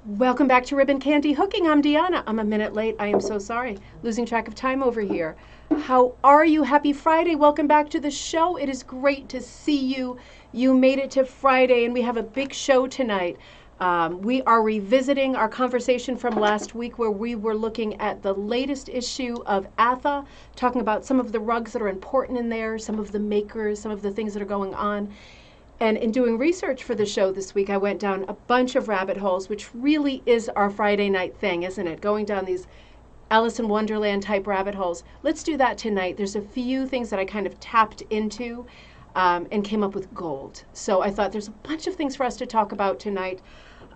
Welcome back to Ribbon Candy Hooking. I'm Deanna. I'm a minute late. I am so sorry. Losing track of time over here. How are you? Happy Friday. Welcome back to the show. It is great to see you. You made it to Friday, and we have a big show tonight. We are revisiting our conversation from last week where we were looking at the latest issue of ATHA, talking about some of the rugs that are important in there, some of the makers, some of the things that are going on. And in doing research for the show this week, I went down a bunch of rabbit holes, which really is our Friday night thing, isn't it? Going down these Alice in Wonderland type rabbit holes. Let's do that tonight. There's a few things that I kind of tapped into and came up with gold. So I thought there's a bunch of things for us to talk about tonight.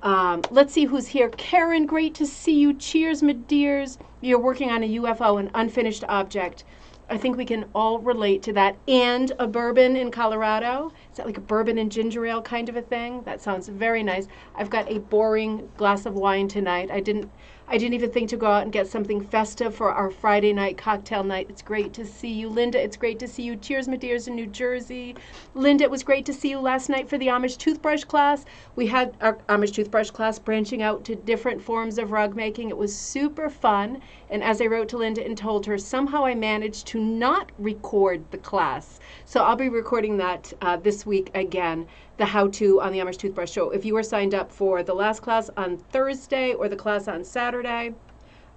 Let's see who's here. Karen, great to see you. Cheers, my dears. You're working on a UFO, an unfinished object. I think we can all relate to that. And a bourbon in Colorado. Is that like a bourbon and ginger ale kind of a thing? That sounds very nice. I've got a boring glass of wine tonight. I didn't even think to go out and get something festive for our Friday night cocktail night. It's great to see you. Linda, it's great to see you. Cheers, my dears, in New Jersey. Linda, it was great to see you last night for the Amish toothbrush class. We had our Amish toothbrush class branching out to different forms of rug making. It was super fun. And as I wrote to Linda and told her, somehow I managed to not record the class. So I'll be recording that this week again, the how-to on the Amish Toothbrush Show. If you were signed up for the last class on Thursday or the class on Saturday,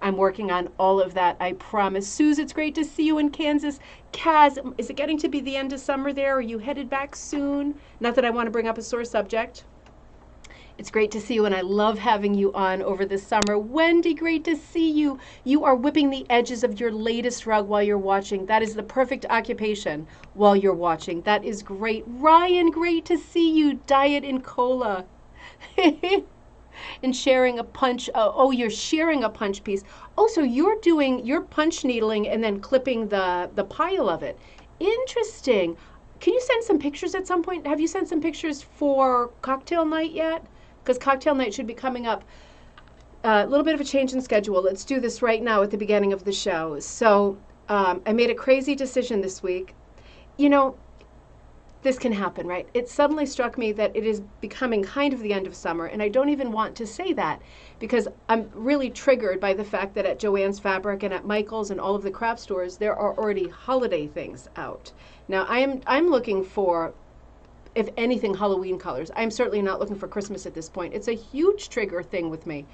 I'm working on all of that, I promise. Suze, it's great to see you in Kansas. Kaz, is it getting to be the end of summer there? Are you headed back soon? Not that I want to bring up a sore subject. It's great to see you, and I love having you on over the summer. Wendy, great to see you. You are whipping the edges of your latest rug while you're watching. That is the perfect occupation while you're watching. That is great. Ryan, great to see you. Diet in cola. And sharing a punch. Oh, you're sharing a punch piece. Oh, so you're punch needling and then clipping the pile of it. Interesting. Can you send some pictures at some point? Have you sent some pictures for cocktail night yet? Because cocktail night should be coming up. A little bit of a change in schedule. Let's do this right now at the beginning of the show. So I made a crazy decision this week. You know, this can happen, right? It suddenly struck me that it is becoming kind of the end of summer, and I don't even want to say that because I'm really triggered by the fact that at Joann's Fabric and at Michael's and all of the craft stores, there are already holiday things out. Now, I'm looking for, if anything, Halloween colors. I'm certainly not looking for Christmas at this point. It's a huge trigger thing with me.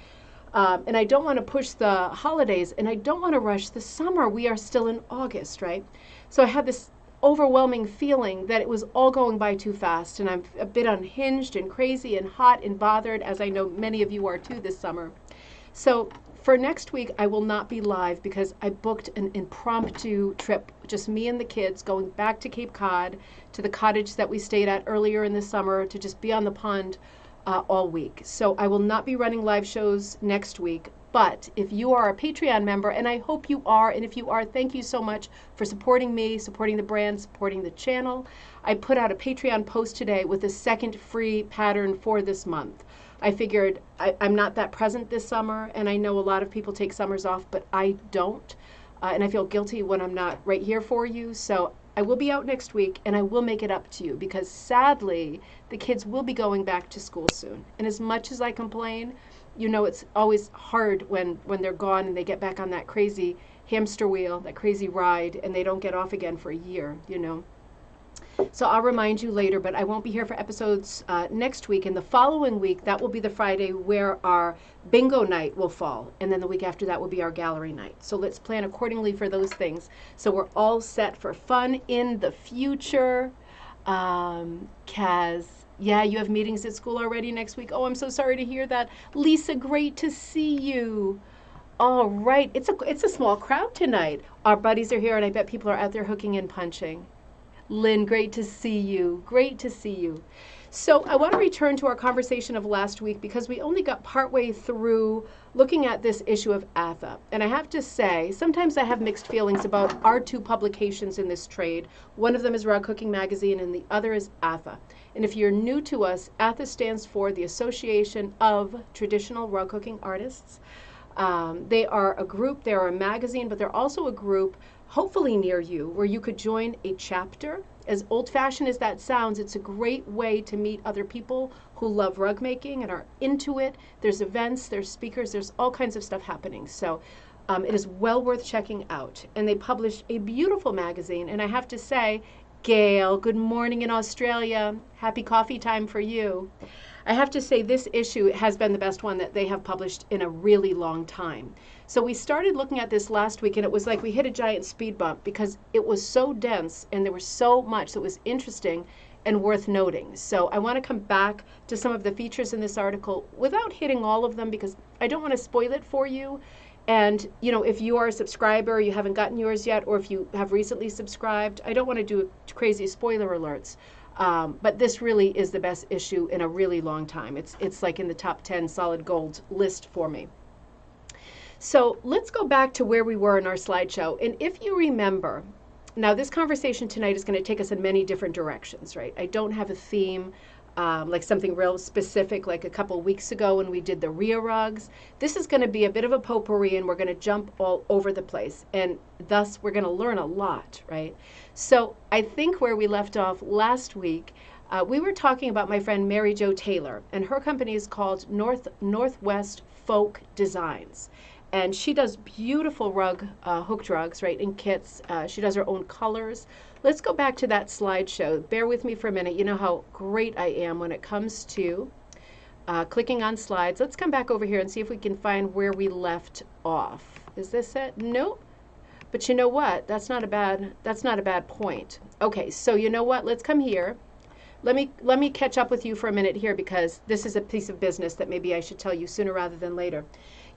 And I don't want to push the holidays, and I don't want to rush the summer. We are still in August, right? So I had this overwhelming feeling that it was all going by too fast, and I'm a bit unhinged and crazy and hot and bothered, as I know many of you are too this summer. So for next week, I will not be live because I booked an impromptu trip, just me and the kids, going back to Cape Cod, to the cottage that we stayed at earlier in the summer, to just be on the pond all week. So I will not be running live shows next week. But if you are a Patreon member, and I hope you are, and if you are, thank you so much for supporting me, supporting the brand, supporting the channel. I put out a Patreon post today with a second free pattern for this month. I figured I'm not that present this summer, and I know a lot of people take summers off, but I don't. And I feel guilty when I'm not right here for you. So I will be out next week, and I will make it up to you because sadly, the kids will be going back to school soon. And as much as I complain, you know, it's always hard when they're gone and they get back on that crazy hamster wheel, that crazy ride, and they don't get off again for a year, you know. So I'll remind you later, but I won't be here for episodes next week. And the following week, that will be the Friday where our bingo night will fall. And then the week after that will be our gallery night. So let's plan accordingly for those things. So we're all set for fun in the future. Kaz, yeah, you have meetings at school already next week. Oh, I'm so sorry to hear that. Lisa, great to see you. All right, it's a small crowd tonight. Our buddies are here, and I bet people are out there hooking and punching. Lynn, great to see you. Great to see you. So I want to return to our conversation of last week because we only got partway through looking at this issue of ATHA. And I have to say, sometimes I have mixed feelings about our two publications in this trade. One of them is Rug Cooking Magazine and the other is ATHA. And if you're new to us, ATHA stands for the Association of Traditional Rug Cooking Artists. They are a group, they're a magazine, but they're also a group hopefully near you, where you could join a chapter. As old-fashioned as that sounds, it's a great way to meet other people who love rug making and are into it. There's events, there's speakers, there's all kinds of stuff happening. So it is well worth checking out. And they publish a beautiful magazine. And I have to say, Gail, good morning in Australia. Happy coffee time for you. I have to say this issue has been the best one that they have published in a really long time. So we started looking at this last week, and it was like we hit a giant speed bump because it was so dense and there was so much that was interesting and worth noting. So I want to come back to some of the features in this article without hitting all of them because I don't want to spoil it for you. And, you know, if you are a subscriber, you haven't gotten yours yet, or if you have recently subscribed, I don't want to do crazy spoiler alerts. But this really is the best issue in a really long time. It's like in the top 10 solid gold list for me. So let's go back to where we were in our slideshow. And if you remember, now this conversation tonight is going to take us in many different directions, right? I don't have a theme. Like something real specific, like a couple weeks ago when we did the Rio rugs. This is going to be a bit of a potpourri, and we're going to jump all over the place, and thus we're going to learn a lot, right? So I think where we left off last week, we were talking about my friend Marijo Taylor, and her company is called Northwest Folk Designs. And she does beautiful hooked rugs, right, in kits. She does her own colors. Let's go back to that slideshow. Bear with me for a minute. You know how great I am when it comes to clicking on slides. Let's come back over here and see if we can find where we left off. Is this it? Nope. But you know what? That's not a bad point. Okay, so you know what? Let's come here. Let me catch up with you for a minute here because this is a piece of business that maybe I should tell you sooner rather than later.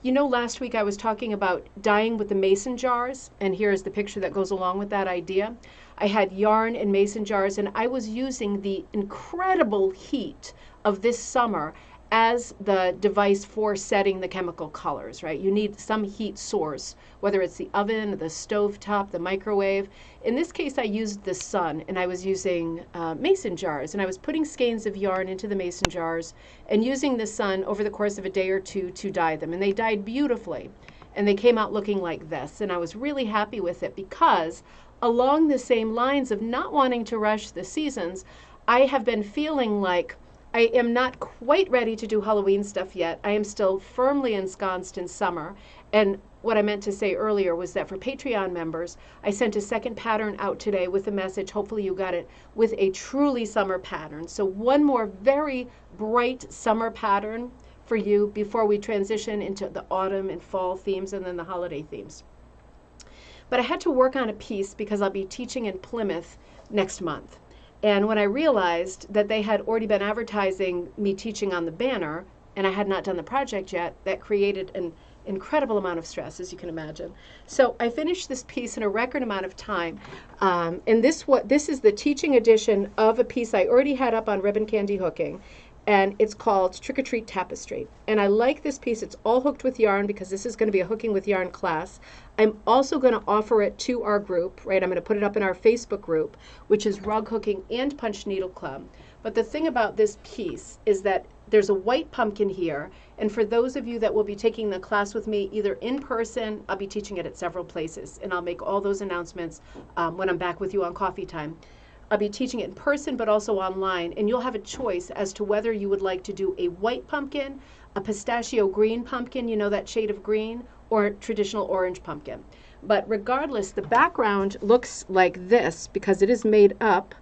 You know, last week I was talking about dyeing with the mason jars, and here is the picture that goes along with that idea. I had yarn in mason jars, and I was using the incredible heat of this summer as the device for setting the chemical colors, right? You need some heat source, whether it's the oven, the stove top, the microwave. In this case, I used the sun, and I was using mason jars, and I was putting skeins of yarn into the mason jars and using the sun over the course of a day or two to dye them, and they dyed beautifully, and they came out looking like this, and I was really happy with it because along the same lines of not wanting to rush the seasons, I have been feeling like I am not quite ready to do Halloween stuff yet. I am still firmly ensconced in summer. And what I meant to say earlier was that for Patreon members, I sent a second pattern out today with a message, hopefully you got it, with a truly summer pattern. So one more very bright summer pattern for you before we transition into the autumn and fall themes and then the holiday themes. But I had to work on a piece because I'll be teaching in Plymouth next month. And when I realized that they had already been advertising me teaching on the banner, and I had not done the project yet, that created an incredible amount of stress, as you can imagine. So I finished this piece in a record amount of time. And this is the teaching edition of a piece I already had up on ribbon candy hooking. And it's called Trick or Treat Tapestry. And I like this piece. It's all hooked with yarn because this is going to be a hooking with yarn class. I'm also going to offer it to our group, right? I'm going to put it up in our Facebook group, which is Rug Hooking and Punch Needle Club. But the thing about this piece is that there's a white pumpkin here. And for those of you that will be taking the class with me, either in person, I'll be teaching it at several places. And I'll make all those announcements when I'm back with you on coffee time. I'll be teaching it in person, but also online, and you'll have a choice as to whether you would like to do a white pumpkin, a pistachio green pumpkin, you know, that shade of green, or traditional orange pumpkin. But regardless, the background looks like this because it is made up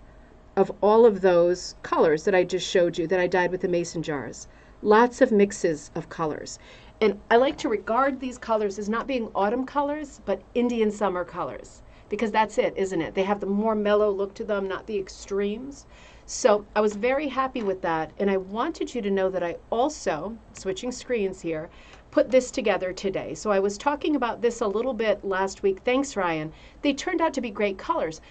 of all of those colors that I just showed you that I dyed with the mason jars. Lots of mixes of colors. And I like to regard these colors as not being autumn colors, but Indian summer colors. Because that's it, isn't it? They have the more mellow look to them, not the extremes. So I was very happy with that, and I wanted you to know that I also, switching screens here, put this together today. So I was talking about this a little bit last week. Thanks, Ryan. They turned out to be great colors.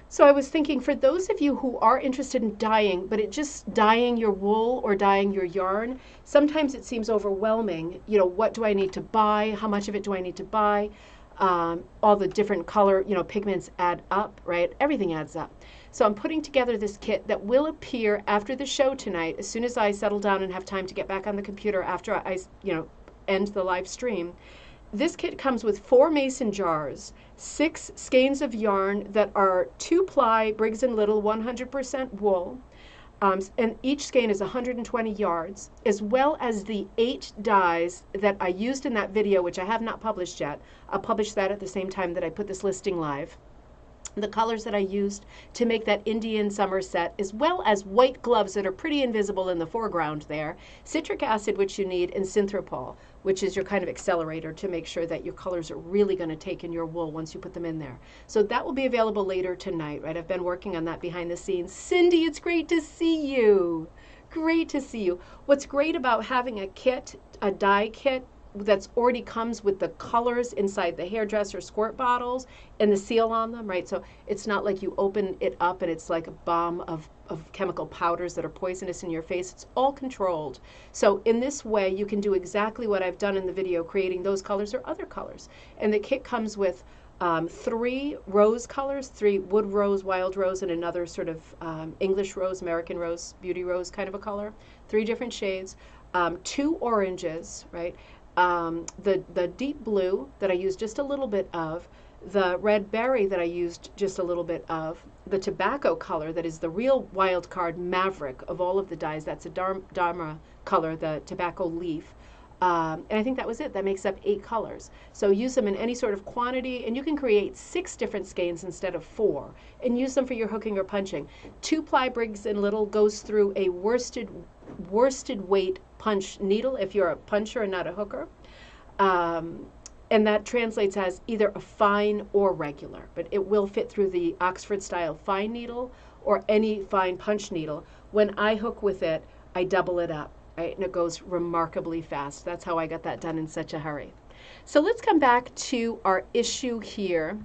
So I was thinking, for those of you who are interested in dyeing, but just dyeing your wool or dyeing your yarn, sometimes it seems overwhelming. You know, what do I need to buy? How much of it do I need to buy? All the different color, you know, pigments add up, right? Everything adds up. So I'm putting together this kit that will appear after the show tonight, as soon as I settle down and have time to get back on the computer after I, you know, end the live stream. This kit comes with 4 mason jars, 6 skeins of yarn that are 2-ply Briggs & Little 100% wool, and each skein is 120 yards, as well as the 8 dies that I used in that video, which I have not published yet. I'll publish that at the same time that I put this listing live. The colors that I used to make that Indian summer set, as well as white gloves that are pretty invisible in the foreground there, citric acid, which you need, and synthropol, which is your kind of accelerator to make sure that your colors are really going to take in your wool once you put them in there. So that will be available later tonight, right? I've been working on that behind the scenes. Cindy, it's great to see you. Great to see you. What's great about having a kit, a dye kit, that's already comes with the colors inside the hairdresser squirt bottles and the seal on them, right? So it's not like you open it up and it's like a bomb of chemical powders that are poisonous in your face. It's all controlled. So in this way, you can do exactly what I've done in the video, creating those colors or other colors. And the kit comes with 3 rose colors, 3 wood rose, wild rose, and another sort of English rose, American rose, beauty rose kind of a color, 3 different shades, 2 oranges, right? The deep blue that I used just a little bit of, the red berry that I used just a little bit of, the tobacco color that is the real wild card maverick of all of the dyes, that's a Dharma color, the tobacco leaf. And I think that was it. That makes up 8 colors. So use them in any sort of quantity, and you can create 6 different skeins instead of 4, and use them for your hooking or punching. 2-ply Briggs & Little goes through a worsted weight punch needle if you're a puncher and not a hooker. And that translates as either a fine or regular, but it will fit through the Oxford style fine needle or any fine punch needle. When I hook with it, I double it up, right? And it goes remarkably fast. That's how I got that done in such a hurry. So let's come back to our issue here.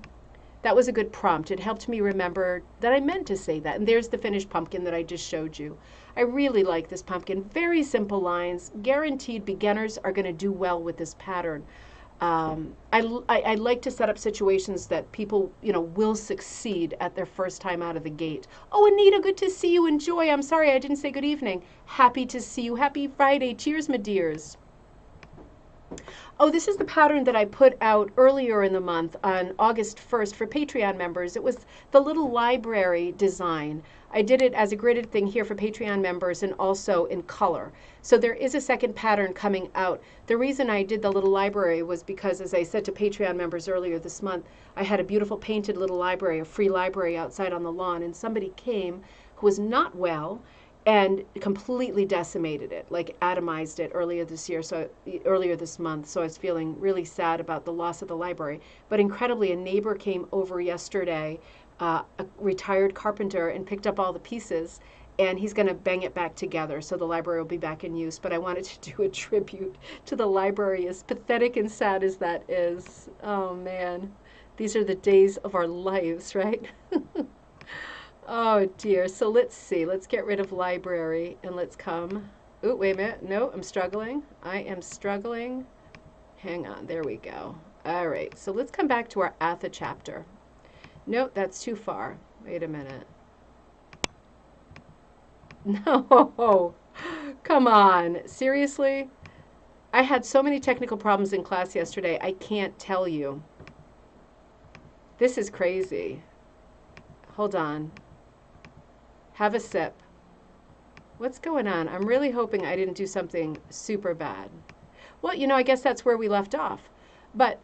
That was a good prompt. It helped me remember that I meant to say that. And there's the finished pumpkin that I just showed you. I really like this pumpkin. Very simple lines. Guaranteed beginners are going to do well with this pattern. I like to set up situations that people, will succeed at their first time out of the gate. Oh, Anita, good to see you. Enjoy. I'm sorry I didn't say good evening. Happy to see you. Happy Friday. Cheers, my dears. Oh, this is the pattern that I put out earlier in the month on August 1st for Patreon members. It was the little library design. I did it as a gridded thing here for Patreon members and also in color. So there is a second pattern coming out. The reason I did the little library was because, as I said to Patreon members earlier this month, I had a beautiful painted little library, a free library outside on the lawn, and somebody came who was not well and completely decimated it, like atomized it earlier this month. So I was feeling really sad about the loss of the library. But incredibly, a neighbor came over yesterday, a retired carpenter, and picked up all the pieces, and he's going to bang it back together, so the library will be back in use. But I wanted to do a tribute to the library, as pathetic and sad as that is. Oh man, these are the days of our lives, right? Oh dear. So let's see. Let's get rid of library and let's come. Oh, wait a minute. No, I'm struggling. I am struggling. Hang on. There we go. All right. So let's come back to our ATHA chapter. Nope, that's too far. Wait a minute. No. Come on. Seriously? I had so many technical problems in class yesterday. I can't tell you. This is crazy. Hold on. Have a sip. What's going on? I'm really hoping I didn't do something super bad. Well, I guess that's where we left off. But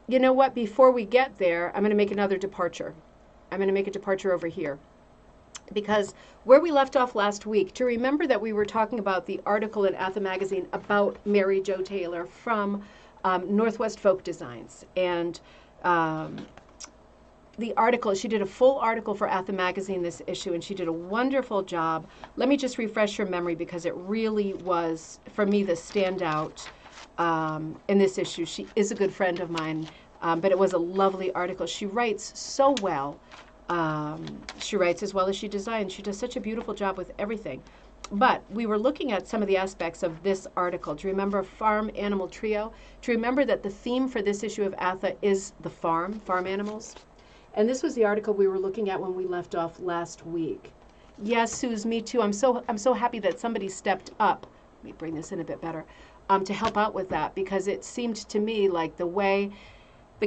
you know what? Before we get there, I'm going to make another departure. I'm going to make a departure over here. Because where we left off last week, do you remember that we were talking about the article in ATHA magazine about Marijo Taylor from Northwest Folk Designs? And the article, she did a full article for ATHA magazine this issue, and she did a wonderful job. Let me just refresh your memory because it really was, for me, the standout in this issue. She is a good friend of mine, but it was a lovely article. She writes so well. She writes as well as she designs. She does such a beautiful job with everything. But we were looking at some of the aspects of this article. Do you remember Farm Animal Trio? Do you remember that the theme for this issue of ATHA is the farm animals? And this was the article we were looking at when we left off last week. Yes, Suze, me too. I'm so happy that somebody stepped up. me bring this in a bit better, to help out with that, because it seemed to me like the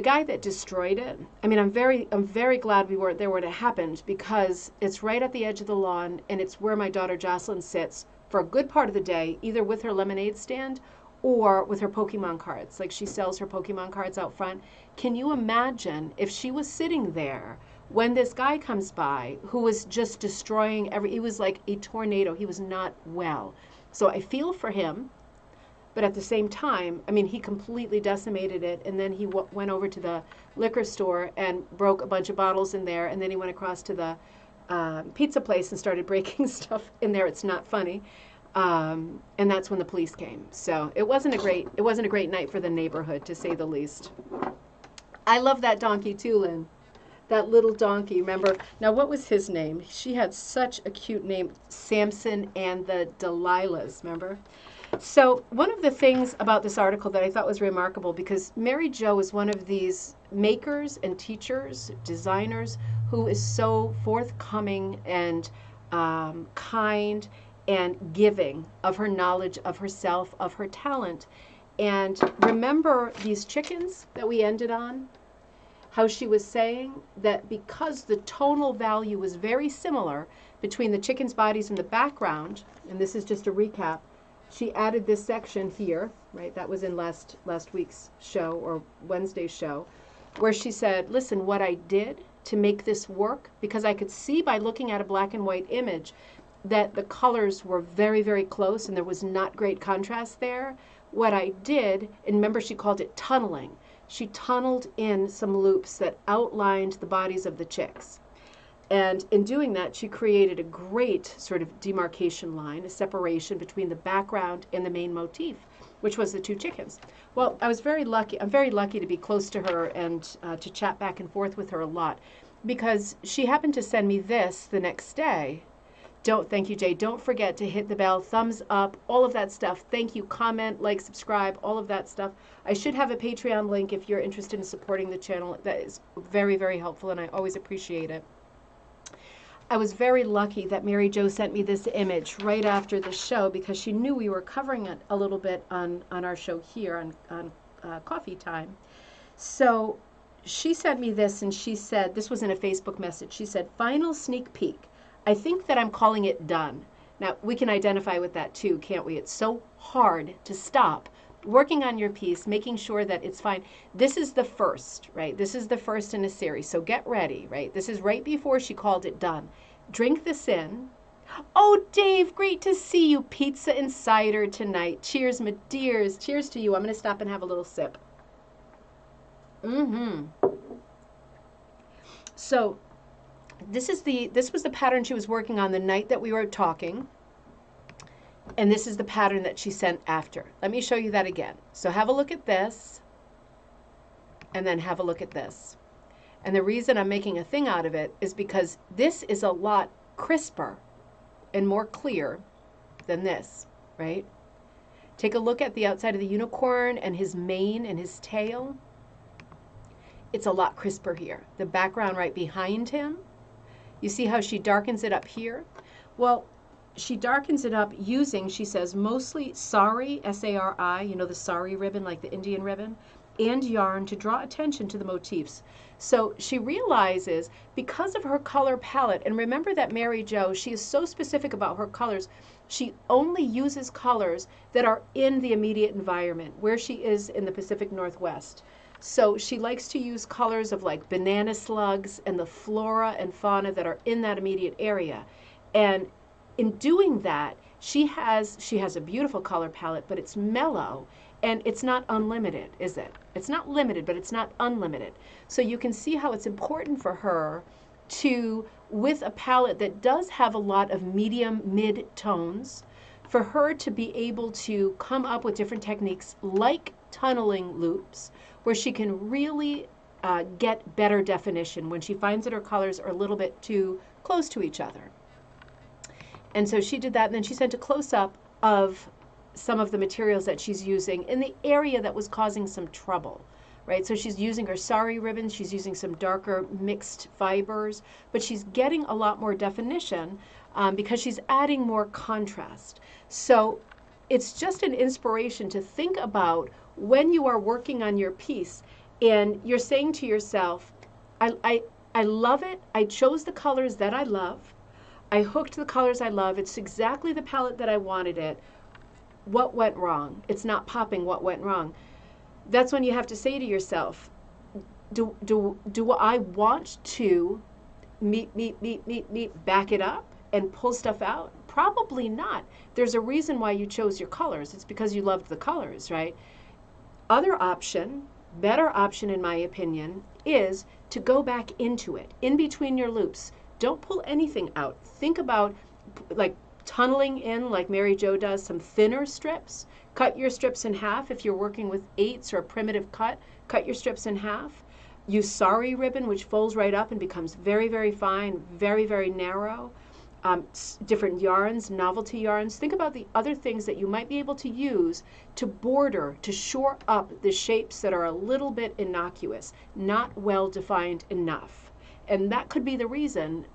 guy that destroyed it, I mean, I'm very glad we weren't there when it happened, because it's right at the edge of the lawn, and it's where my daughter Jocelyn sits for a good part of the day, either with her lemonade stand or with her Pokemon cards. Like, she sells her Pokemon cards out front. Can you imagine if she was sitting there when this guy comes by who was just destroying he was like a tornado. He was not well. So I feel for him, but at the same time, I mean, he completely decimated it, and then he went over to the liquor store and broke a bunch of bottles in there, and then he went across to the pizza place and started breaking stuff in there. It's not funny. And that's when the police came. So it wasn't a great night for the neighborhood, to say the least. I love that donkey too, Lynn. That little donkey, remember? Now, what was his name? She had such a cute name, Samson and the Delilahs, remember? So one of the things about this article that I thought was remarkable, because Marijo is one of these makers and teachers, designers, who is so forthcoming and kind and giving of her knowledge, of herself, of her talent. And remember these chickens that we ended on? How she was saying that because the tonal value was very similar between the chickens' bodies in the background, and this is just a recap, she added this section here, right? That was in last week's show, or Wednesday's show, where she said, listen, what I did to make this work, because I could see by looking at a black and white image that the colors were very, very close and there was not great contrast there. What I did, and remember she called it tunneling, she tunneled in some loops that outlined the bodies of the chicks. And in doing that, she created a great sort of demarcation line, a separation between the background and the main motif, which was the two chickens. Well, I was very lucky. I'm very lucky to be close to her and to chat back and forth with her a lot, because she happened to send me this the next day. Thank you, Jay. Don't forget to hit the bell, thumbs up, all of that stuff. Thank you. Comment, like, subscribe, all of that stuff. I should have a Patreon link if you're interested in supporting the channel. That is very, very helpful, and I always appreciate it. I was very lucky that Marijo sent me this image right after the show, because she knew we were covering it a little bit on our show here on Coffee Time. So she sent me this, and she said, this was in a Facebook message, she said, final sneak peek. I think that I'm calling it done. Now, we can identify with that too, can't we? It's so hard to stop working on your piece, making sure that it's fine. This is the first, right? This is the first in a series, so get ready, right? This is right before she called it done. Drink this in. Oh, Dave, great to see you. Pizza and cider tonight. Cheers, my dears. Cheers to you. I'm going to stop and have a little sip. So this was the pattern she was working on the night that we were talking. And this is the pattern that she sent after. Let me show you that again. So have a look at this, and then have a look at this. And the reason I'm making a thing out of it is because this is a lot crisper and more clear than this, right? Take a look at the outside of the unicorn and his mane and his tail. It's a lot crisper here. The background right behind him, you see how she darkens it up here? Well, she darkens it up using, she says, mostly sari, S-A-R-I, you know, the sari ribbon, like the Indian ribbon, and yarn to draw attention to the motifs. So she realizes, because of her color palette, and remember that Marijo, she is so specific about her colors, she only uses colors that are in the immediate environment, where she is in the Pacific Northwest. So she likes to use colors of like banana slugs and the flora and fauna that are in that immediate area. And in doing that, she has a beautiful color palette, but it's mellow and it's not unlimited, is it? It's not limited, but it's not unlimited. So you can see how it's important for her to, with a palette that does have a lot of medium mid tones, for her to be able to come up with different techniques like tunneling loops, where she can really get better definition when she finds that her colors are a little bit too close to each other. And so she did that, and then she sent a close-up of some of the materials that she's using in the area that was causing some trouble, right? So she's using her sari ribbons, she's using some darker mixed fibers, but she's getting a lot more definition because she's adding more contrast. So it's just an inspiration to think about when you are working on your piece and you're saying to yourself, I love it. I chose the colors that I love. I hooked the colors I love. It's exactly the palette that I wanted it. What went wrong? It's not popping. What went wrong? That's when you have to say to yourself, do I want to back it up and pull stuff out? Probably not. There's a reason why you chose your colors. It's because you loved the colors, right? Other option, better option in my opinion, is to go back into it, in between your loops. Don't pull anything out. Think about like tunneling in like Marijo does, some thinner strips. Cut your strips in half. If you're working with 8s or a primitive cut your strips in half. Use sari ribbon, which folds right up and becomes very, very fine, very, very narrow. Different yarns, novelty yarns. Think about the other things that you might be able to use to border, to shore up the shapes that are a little bit innocuous, not well defined enough. And that could be the reason,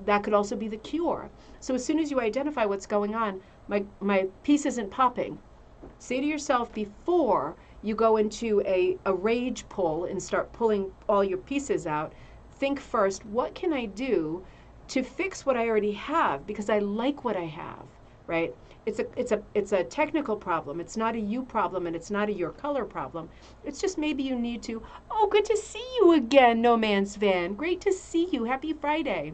that could also be the cure. So as soon as you identify what's going on, my piece isn't popping. Say to yourself before you go into a rage pull and start pulling all your pieces out, think first, what can I do to fix what I already have, because I like what I have, right? It's a technical problem. It's not a you problem, and it's not a your color problem. It's just maybe you need to, oh, good to see you again, No Man's Van. Great to see you. Happy Friday.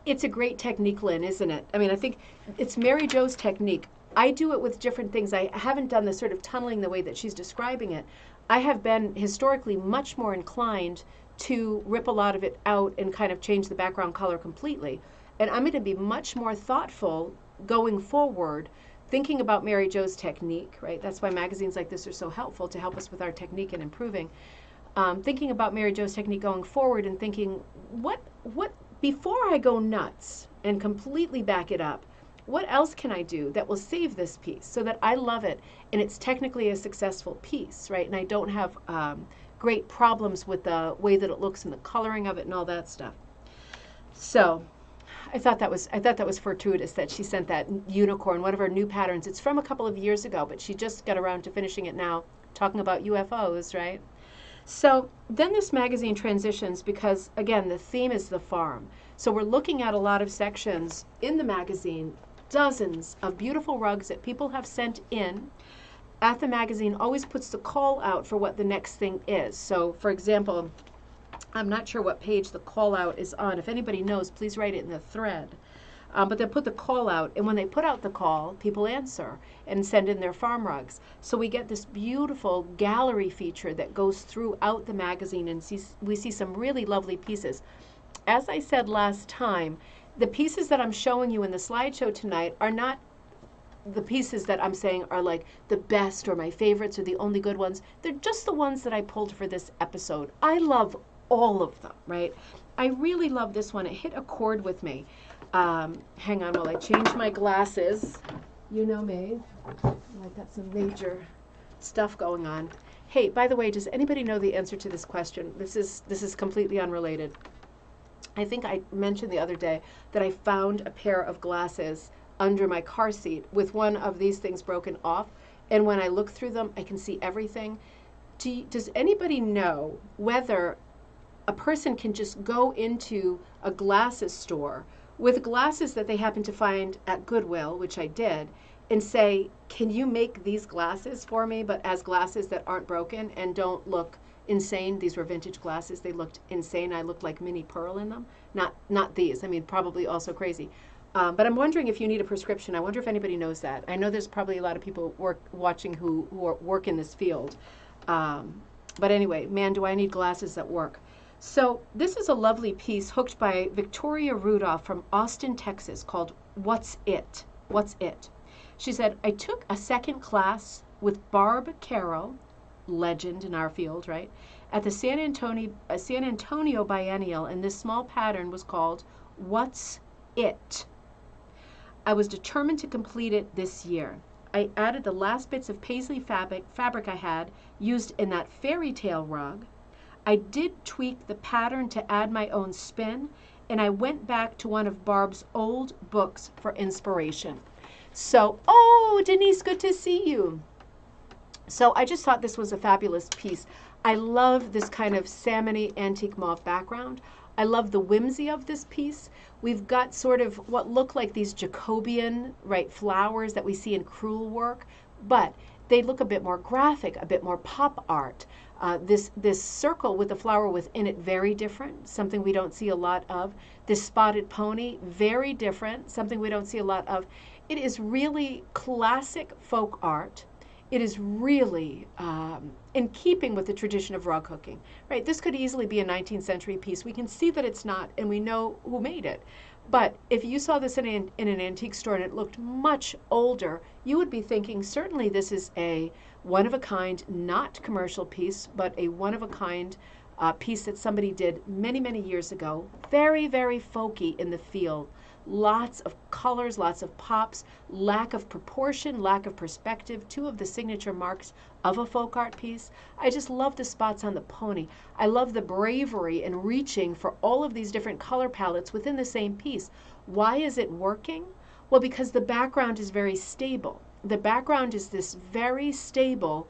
It's a great technique, Lynn, isn't it? I mean, I think it's Marijo's technique. I do it with different things. I haven't done the sort of tunneling the way that she's describing it. I have been historically much more inclined to rip a lot of it out and kind of change the background color completely. And I'm going to be much more thoughtful going forward, thinking about Marijo's technique, right? That's why magazines like this are so helpful, to help us with our technique and improving. Thinking about Marijo's technique going forward and thinking, what before I go nuts and completely back it up, what else can I do that will save this piece so that I love it and it's technically a successful piece, right? And I don't have great problems with the way that it looks and the coloring of it and all that stuff. So I thought that was fortuitous that she sent that unicorn, one of her new patterns. It's from a couple of years ago, but she just got around to finishing it now, talking about UFOs, right? So then this magazine transitions because, again, the theme is the farm. So we're looking at a lot of sections in the magazine, dozens of beautiful rugs that people have sent in. ATHA magazine always puts the call out for what the next thing is. So, for example, I'm not sure what page the call out is on. If anybody knows, please write it in the thread. But they'll put the call out, and when they put out the call, people answer and send in their farm rugs. So we get this beautiful gallery feature that goes throughout the magazine, and we see some really lovely pieces. As I said last time, the pieces that I'm showing you in the slideshow tonight are not the pieces that I'm saying are like the best or my favorites or the only good ones. They're just the ones that I pulled for this episode. I love all of them, right? I really love this one. It hit a chord with me. Hang on while I change my glasses. You know me. I've got some major stuff going on. Hey, by the way, does anybody know the answer to this question? This is completely unrelated. I think I mentioned the other day that I found a pair of glasses under my car seat with one of these things broken off, and when I look through them, I can see everything. Does anybody know whether a person can just go into a glasses store with glasses that they happen to find at Goodwill, which I did, and say, can you make these glasses for me, but as glasses that aren't broken and don't look insane? These were vintage glasses. They looked insane. I looked like Minnie Pearl in them. Not these. I mean, probably also crazy. But I'm wondering if you need a prescription. I wonder if anybody knows that. I know there's probably a lot of people watching who work in this field. But anyway, man, do I need glasses that work. So this is a lovely piece hooked by Victoria Rudolph from Austin, Texas, called What's It? What's It? She said, I took a second class with Barb Carroll, legend in our field, right, at the San Antonio Biennial, and this small pattern was called What's It? I was determined to complete it this year. I added the last bits of paisley fabric I had used in that fairy tale rug. I did tweak the pattern to add my own spin, and I went back to one of Barb's old books for inspiration. So, oh, Denise, good to see you. So I just thought this was a fabulous piece. I love this kind of salmony antique mauve background. I love the whimsy of this piece. We've got sort of what look like these Jacobean, right, flowers that we see in crewel work, but they look a bit more graphic, a bit more pop art. This circle with the flower within it, very different, something we don't see a lot of. This spotted pony, very different, something we don't see a lot of. It is really classic folk art. It is really in keeping with the tradition of rug hooking, right? This could easily be a 19th century piece. We can see that it's not, and we know who made it. But if you saw this in an antique store and it looked much older, you would be thinking, certainly this is a one-of-a-kind, not commercial piece, but a one-of-a-kind piece that somebody did many, many years ago. Very, very folky in the field. Lots of colors, lots of pops, lack of proportion, lack of perspective, two of the signature marks of a folk art piece. I just love the spots on the pony. I love the bravery in reaching for all of these different color palettes within the same piece. Why is it working? Well, because the background is very stable. The background is this very stable,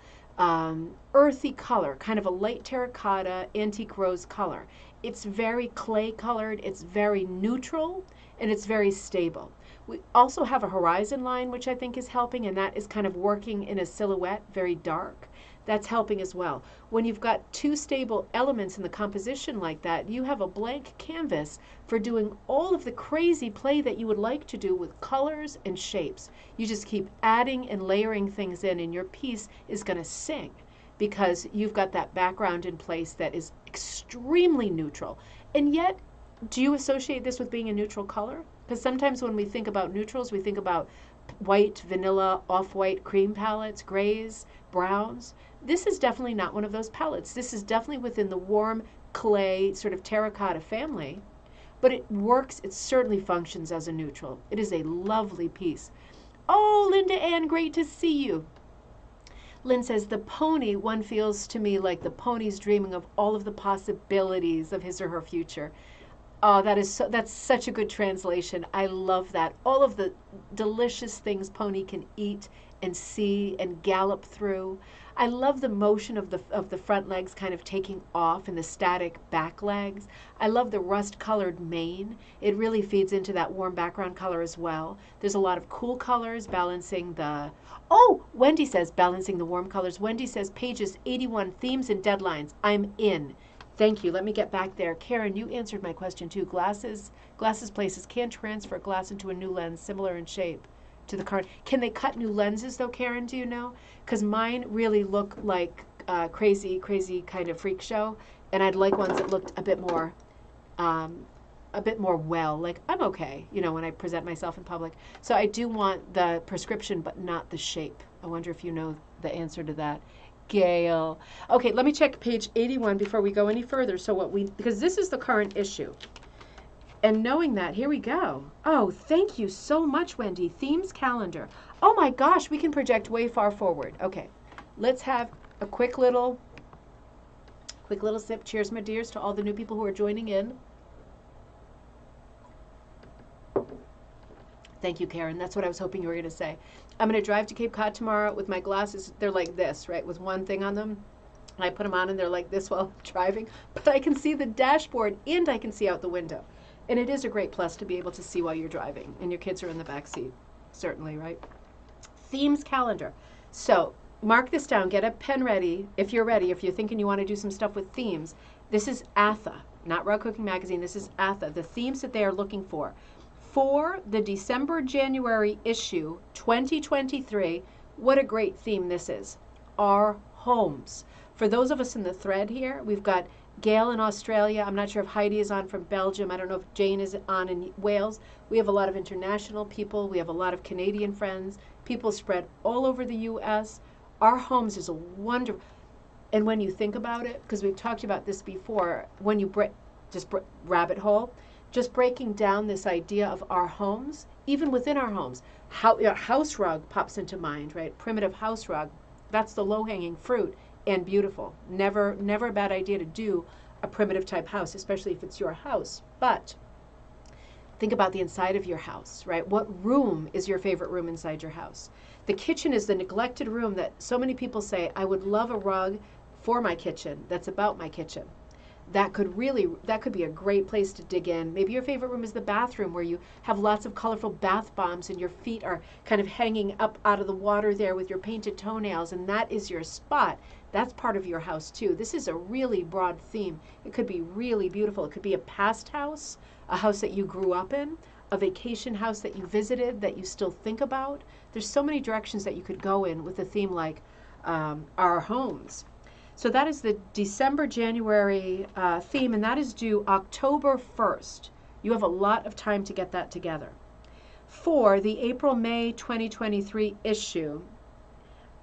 earthy color, kind of a light terracotta, antique rose color. It's very clay colored, it's very neutral, and it's very stable. We also have a horizon line, which I think is helping, and that is kind of working in a silhouette, very dark. That's helping as well. When you've got two stable elements in the composition like that, you have a blank canvas for doing all of the crazy play that you would like to do with colors and shapes. You just keep adding and layering things in, and your piece is going to sing because you've got that background in place that is extremely neutral. And yet, do you associate this with being a neutral color? Because sometimes when we think about neutrals, we think about white, vanilla, off-white, cream palettes, grays, browns. This is definitely not one of those palettes. This is definitely within the warm clay sort of terracotta family, but it works, it certainly functions as a neutral. It is a lovely piece. Oh, Linda Ann, great to see you. Lynn says, the pony, one feels to me like the pony's dreaming of all of the possibilities of his or her future. Oh, that's such a good translation. I love that. All of the delicious things pony can eat and see and gallop through. I love the motion of the front legs kind of taking off and the static back legs. I love the rust-colored mane. It really feeds into that warm background color as well. There's a lot of cool colors balancing the... Oh, Wendy says balancing the warm colors. Wendy says pages 81, themes and deadlines. I'm in. Thank you. Let me get back there. Karen, you answered my question too. Glasses places can transfer glass into a new lens similar in shape to the current. Can they cut new lenses though, Karen, do you know? Because mine really look like crazy kind of freak show, and I'd like ones that looked a bit more well, like I'm okay, you know, when I present myself in public. So I do want the prescription, but not the shape. I wonder if you know the answer to that. Gail. Okay, let me check page 81 before we go any further. So because this is the current issue. And knowing that, here we go. Oh, thank you so much, Wendy. Themes calendar. Oh my gosh, we can project way far forward. Okay, let's have a quick little sip. Cheers, my dears, to all the new people who are joining in. Thank you, Karen. That's what I was hoping you were going to say. I'm going to drive to Cape Cod tomorrow with my glasses. They're like this, right, with one thing on them. And I put them on and they're like this while I'm driving. But I can see the dashboard and I can see out the window. And it is a great plus to be able to see while you're driving and your kids are in the back seat, certainly, right? Themes calendar. So mark this down. Get a pen ready if you're ready. If you're thinking you want to do some stuff with themes. This is ATHA, not Rug Cooking Magazine. This is ATHA, the themes that they are looking for the December-January issue 2023. What a great theme this is. Our homes. For those of us in the thread here, we've got Gail in Australia. I'm not sure if Heidi is on from Belgium. I don't know if Jane is on in Wales. We have a lot of international people. We have a lot of Canadian friends. People spread all over the U.S. Our homes is a wonderful, and when you think about it, because we've talked about this before, when you rabbit hole, just breaking down this idea of our homes, even within our homes. House rug pops into mind, right? Primitive house rug. That's the low-hanging fruit and beautiful. Never a bad idea to do a primitive type house, especially if it's your house. But Think about the inside of your house, right? What room is your favorite room inside your house? The kitchen is the neglected room that so many people say, I would love a rug for my kitchen that's about my kitchen. That could be a great place to dig in. Maybe your favorite room is the bathroom where you have lots of colorful bath bombs and your feet are kind of hanging up out of the water there with your painted toenails, and that is your spot. That's part of your house too. This is a really broad theme. It could be really beautiful. It could be a past house, a house that you grew up in, a vacation house that you visited that you still think about. There's so many directions that you could go in with a theme like our homes. So that is the December-January theme, and that is due October 1st. You have a lot of time to get that together. For the April-May 2023 issue,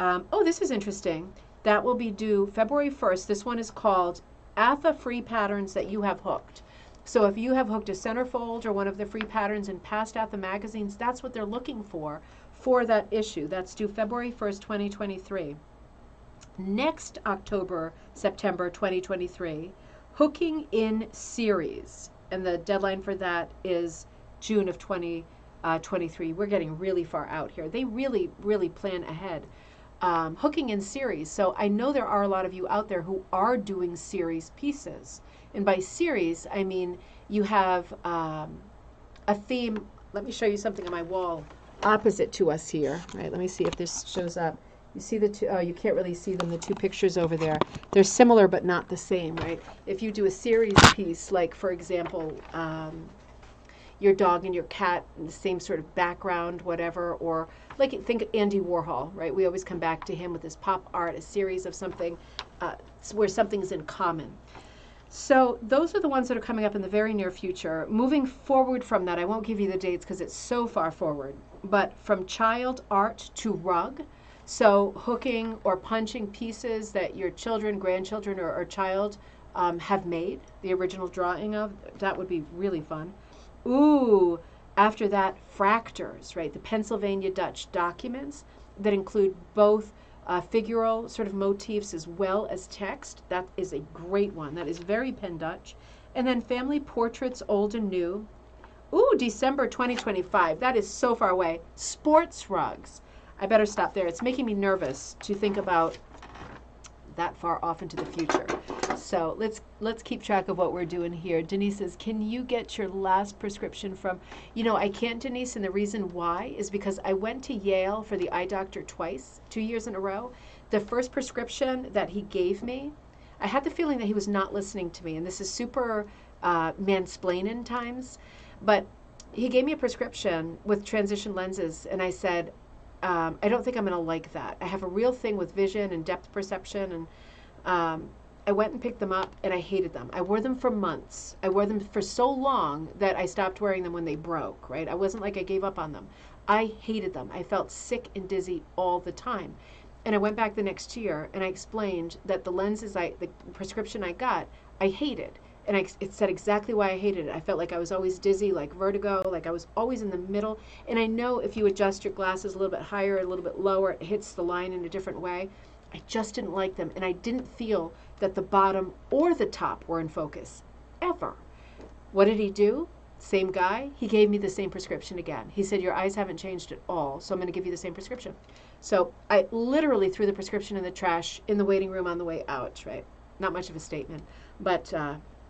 oh, this is interesting. That will be due February 1st. This one is called ATHA Free Patterns That You Have Hooked. So if you have hooked a centerfold or one of the free patterns in past ATHA magazines, that's what they're looking for that issue. That's due February 1st, 2023. Next October, September 2023, hooking in series. And the deadline for that is June of 2023. We're getting really far out here. They really, really plan ahead. Hooking in series. So I know there are a lot of you out there who are doing series pieces. And by series, I mean you have a theme. Let me show you something on my wall opposite to us here. Right, let me see if this shows up. You see the two, oh, you can't really see them, the two pictures over there. They're similar but not the same, right? If you do a series piece, like for example, your dog and your cat in the same sort of background, whatever, or like think Andy Warhol, right? We always come back to him with his pop art, a series of something where something's in common. So those are the ones that are coming up in the very near future. Moving forward from that, I won't give you the dates because it's so far forward, but from child art to rug, so hooking or punching pieces that your children, grandchildren, or child have made, the original drawing of, that would be really fun. Ooh, after that, fractors, right? The Pennsylvania Dutch documents that include both figural sort of motifs as well as text. That is a great one. That is very Penn Dutch. And then family portraits, old and new. Ooh, December 2025. That is so far away. Sports rugs. I better stop there. It's making me nervous to think about that far off into the future. So let's keep track of what we're doing here. Denise says, can you get your last prescription from, I can't, Denise, and the reason why is because I went to Yale for the eye doctor twice, 2 years in a row. The first prescription that he gave me, I had the feeling that he was not listening to me, and this is super mansplaining times, but he gave me a prescription with transition lenses, and I said, I don't think I'm going to like that. I have a real thing with vision and depth perception, and I went and picked them up, and I hated them. I wore them for months. I wore them for so long that I stopped wearing them when they broke, right? I wasn't like I gave up on them. I hated them. I felt sick and dizzy all the time. And I went back the next year, and I explained that the lenses, the prescription I got, I hated. And it said exactly why I hated it. I felt like I was always dizzy, like vertigo, like I was always in the middle. And I know if you adjust your glasses a little bit higher, a little bit lower, it hits the line in a different way. I just didn't like them. And I didn't feel that the bottom or the top were in focus, ever. What did he do? Same guy. He gave me the same prescription again. He said, your eyes haven't changed at all, so I'm going to give you the same prescription. So I literally threw the prescription in the trash in the waiting room on the way out, right? Not much of a statement, but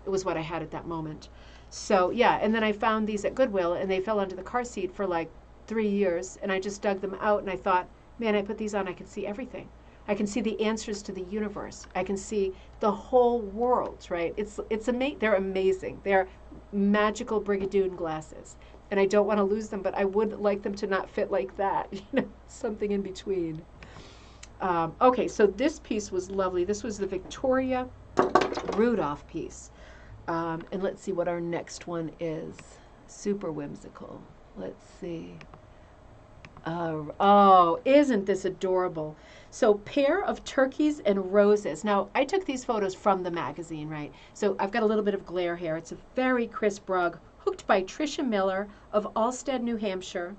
it was what I had at that moment. So yeah, and then I found these at Goodwill, and they fell under the car seat for like 3 years, and I just dug them out, and I thought, man, I put these on, I can see everything. I can see the answers to the universe. I can see the whole world, right? They're amazing. They're magical Brigadoon glasses, and I don't want to lose them, but I would like them to not fit like that, something in between. Okay, so this piece was lovely. This was the Victoria Rudolph piece. And let's see what our next one is. Super whimsical. Let's see. Oh, isn't this adorable? So, pair of turkeys and roses. Now, I took these photos from the magazine, right? So I've got a little bit of glare here. It's a very crisp rug, hooked by Tricia Miller of Alstead, New Hampshire.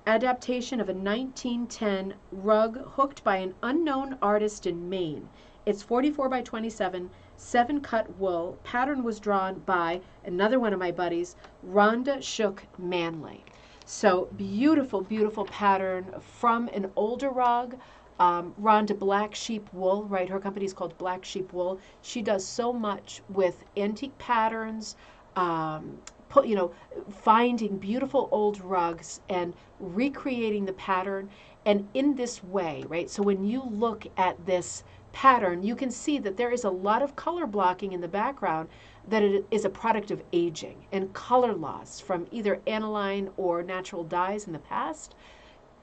Adaptation of a 1910 rug hooked by an unknown artist in Maine. It's 44 by 27, 7-cut wool. Pattern was drawn by another one of my buddies, Rhonda Shook Manley. So beautiful, beautiful pattern from an older rug. Rhonda Black Sheep Wool, right? Her company is called Black Sheep Wool. She does so much with antique patterns, finding beautiful old rugs and recreating the pattern. And in this way, right? So when you look at this pattern, you can see that there is a lot of color blocking in the background, that it is a product of aging and color loss from either aniline or natural dyes in the past.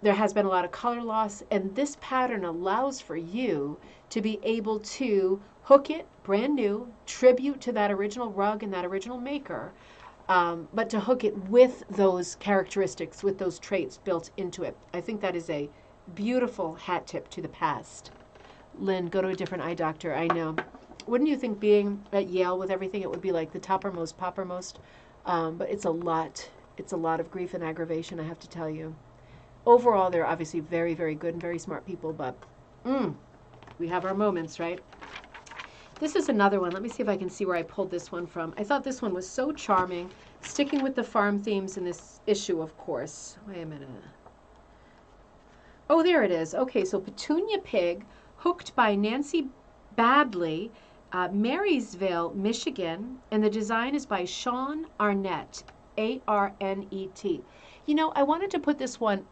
There has been a lot of color loss, and this pattern allows for you to be able to hook it brand new, tribute to that original rug and that original maker, but to hook it with those characteristics, with those traits built into it. I think that is a beautiful hat tip to the past. Lynn, go to a different eye doctor. I know. Wouldn't you think being at Yale with everything, it would be like the toppermost, poppermost? But it's a lot. It's a lot of grief and aggravation, I have to tell you. Overall, they're obviously very, very good and very smart people, but we have our moments, right? This is another one. Let me see if I can see where I pulled this one from. I thought this one was so charming, sticking with the farm themes in this issue, of course. Wait a minute. Oh, there it is. Okay, so Petunia Pig, hooked by Nancy Badley, Marysville, Michigan, and the design is by Sean Arnett, A-R-N-E-T. You know, I wanted to put this one.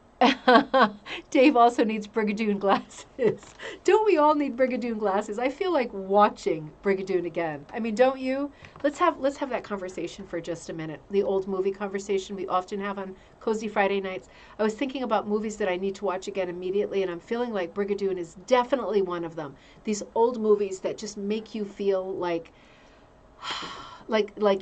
Dave also needs Brigadoon glasses. Don't we all need Brigadoon glasses? I feel like watching Brigadoon again. I mean, don't you? Let's have that conversation for just a minute. The old movie conversation we often have on Cozy Friday nights. I was thinking about movies that I need to watch again immediately, and I'm feeling like Brigadoon is definitely one of them. These old movies that just make you feel like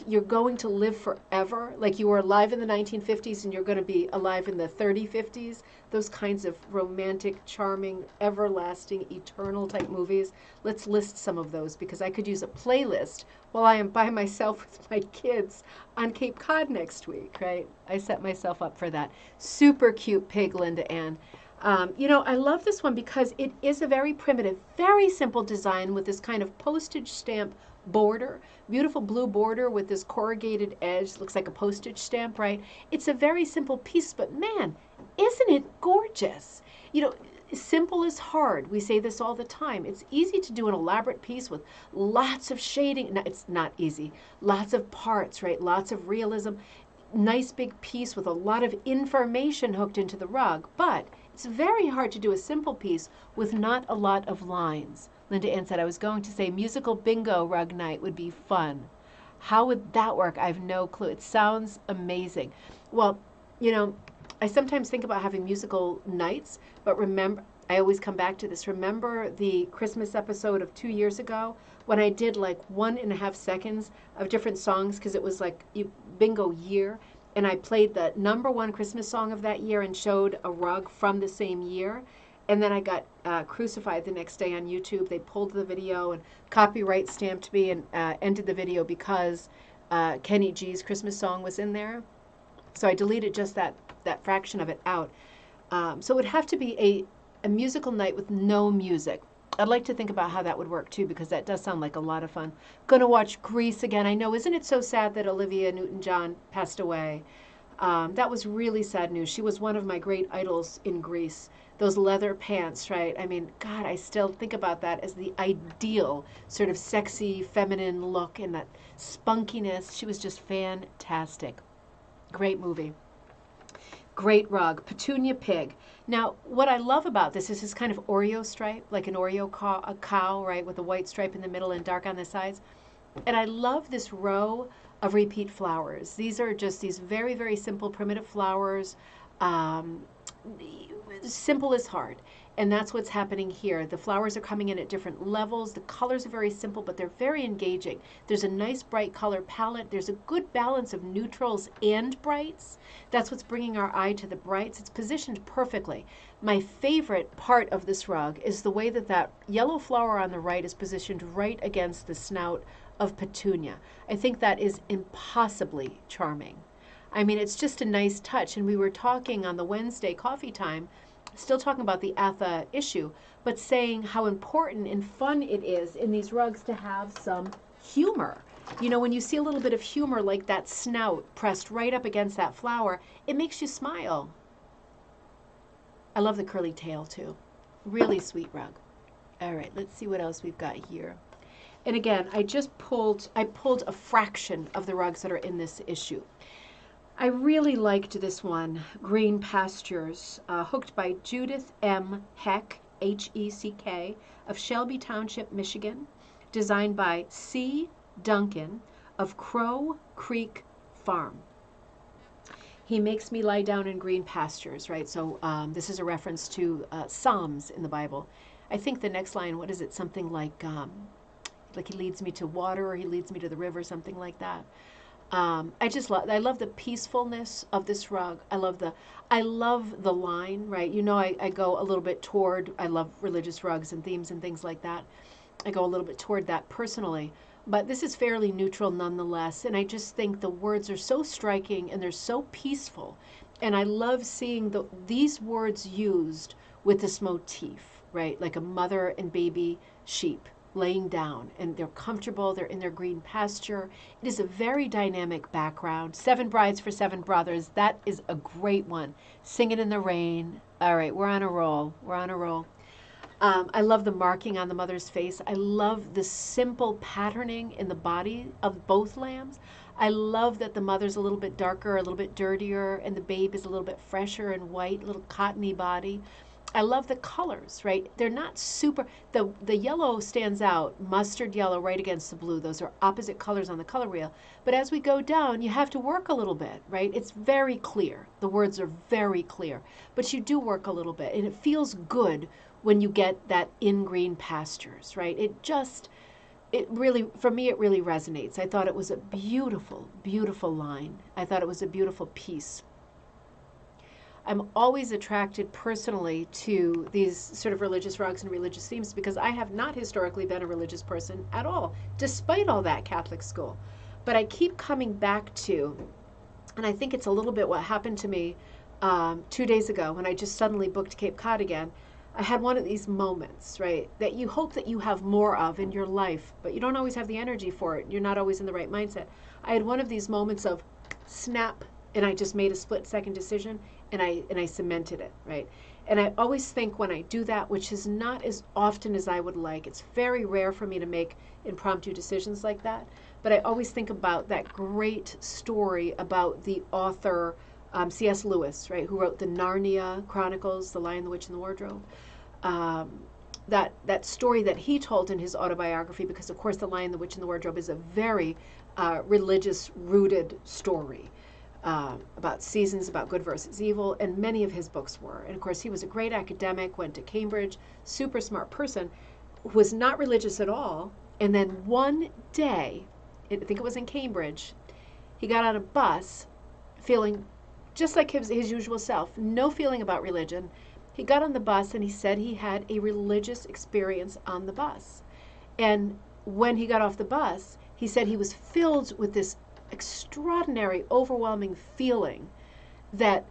you're going to live forever, like you were alive in the 1950s and you're going to be alive in the 3050s, those kinds of romantic, charming, everlasting, eternal type movies. Let's list some of those, because I could use a playlist while I am by myself with my kids on Cape Cod next week, right? I set myself up for that. Super cute pig, Linda Ann. You know, I love this one because it is a very primitive, very simple design with this kind of postage stamp border, beautiful blue border with this corrugated edge, looks like a postage stamp, right? It's a very simple piece, but man, isn't it gorgeous? You know, simple is hard. We say this all the time. It's easy to do an elaborate piece with lots of shading. No, it's not easy. Lots of parts, right? Lots of realism. Nice big piece with a lot of information hooked into the rug, but it's very hard to do a simple piece with not a lot of lines. Linda Ann said, I was going to say musical bingo rug night would be fun. How would that work? I have no clue. It sounds amazing. Well, you know, I sometimes think about having musical nights, but remember, I always come back to this. Remember the Christmas episode of 2 years ago when I did like 1.5 seconds of different songs, because it was like bingo year, and I played the #1 Christmas song of that year and showed a rug from the same year. And then I got crucified the next day on YouTube. They pulled the video and copyright stamped me and ended the video because Kenny G's Christmas song was in there. So I deleted just that fraction of it out. So it would have to be a musical night with no music. I'd like to think about how that would work too, because that does sound like a lot of fun. Gonna watch Grease again. I know, isn't it so sad that Olivia Newton-John passed away? That was really sad news. She was one of my great idols in Grease. Those leather pants, right? I mean, God, I still think about that as the ideal sort of sexy, feminine look and that spunkiness. She was just fantastic. Great movie. Great rug. Petunia Pig. Now, what I love about this is this kind of Oreo stripe, like an Oreo cow, right, with a white stripe in the middle and dark on the sides. And I love this row of repeat flowers. These are just these very, very simple, primitive flowers. Simple is hard, and that's what's happening here. The flowers are coming in at different levels. The colors are very simple, but they're very engaging. There's a nice bright color palette. There's a good balance of neutrals and brights. That's what's bringing our eye to the brights. It's positioned perfectly. My favorite part of this rug is the way that that yellow flower on the right is positioned right against the snout of Petunia. I think that is impossibly charming. I mean, it's just a nice touch. And we were talking on the Wednesday coffee time still talking about the ATHA issue, but saying how important and fun it is in these rugs to have some humor. You know, when you see a little bit of humor, like that snout pressed right up against that flower, it makes you smile. I love the curly tail too. Really sweet rug. All right, let's see what else we've got here. And again, I pulled a fraction of the rugs that are in this issue. I really liked this one, Green Pastures, hooked by Judith M. Heck, H-E-C-K, of Shelby Township, Michigan, designed by C. Duncan of Crow Creek Farm. He makes me lie down in green pastures, right? So this is a reference to Psalms in the Bible. I think the next line, what is it? Something like he leads me to water, or he leads me to the river, something like that. I love the peacefulness of this rug. I love the line, right? You know, I go a little bit toward, I love religious rugs and themes and things like that. I go a little bit toward that personally, but this is fairly neutral nonetheless. And I just think the words are so striking and they're so peaceful. And I love seeing these words used with this motif, right? Like a mother and baby sheep laying down, and they're comfortable, they're in their green pasture. It is a very dynamic background. 7 Brides for 7 Brothers, that is a great one. Singing in the Rain. All right, we're on a roll. We're on a roll. I love the marking on the mother's face. I love the simple patterning in the body of both lambs. I love that the mother's a little bit darker, a little bit dirtier, and the babe is a little bit fresher and white, little cottony body. I love the colors, right? They're not super, the yellow stands out, mustard yellow right against the blue. Those are opposite colors on the color wheel. But as we go down, you have to work a little bit, right? It's very clear. The words are very clear. But you do work a little bit, and it feels good when you get that in green pastures, right? It really, for me, it really resonates. I thought it was a beautiful, beautiful line. I thought it was a beautiful piece. I'm always attracted personally to these sort of religious rugs and religious themes because I have not historically been a religious person at all, despite all that Catholic school. But I keep coming back to, and I think it's a little bit what happened to me 2 days ago when I just suddenly booked Cape Cod again. I had one of these moments, right, that you hope that you have more of in your life, but you don't always have the energy for it. You're not always in the right mindset. I had one of these moments of snap, and I just made a split-second decision, and I cemented it, right? And I always think when I do that, which is not as often as I would like, it's very rare for me to make impromptu decisions like that, but I always think about that great story about the author C.S. Lewis, right, who wrote the Narnia Chronicles, The Lion, the Witch, and the Wardrobe. That story that he told in his autobiography, because of course The Lion, the Witch, and the Wardrobe is a very religious-rooted story about seasons, about good versus evil, and many of his books were. And of course he was a great academic, went to Cambridge, super smart person, was not religious at all, and then one day, I think it was in Cambridge, he got on a bus feeling just like his usual self, no feeling about religion. He got on the bus and he said he had a religious experience on the bus. And when he got off the bus, he said he was filled with this extraordinary, overwhelming feeling that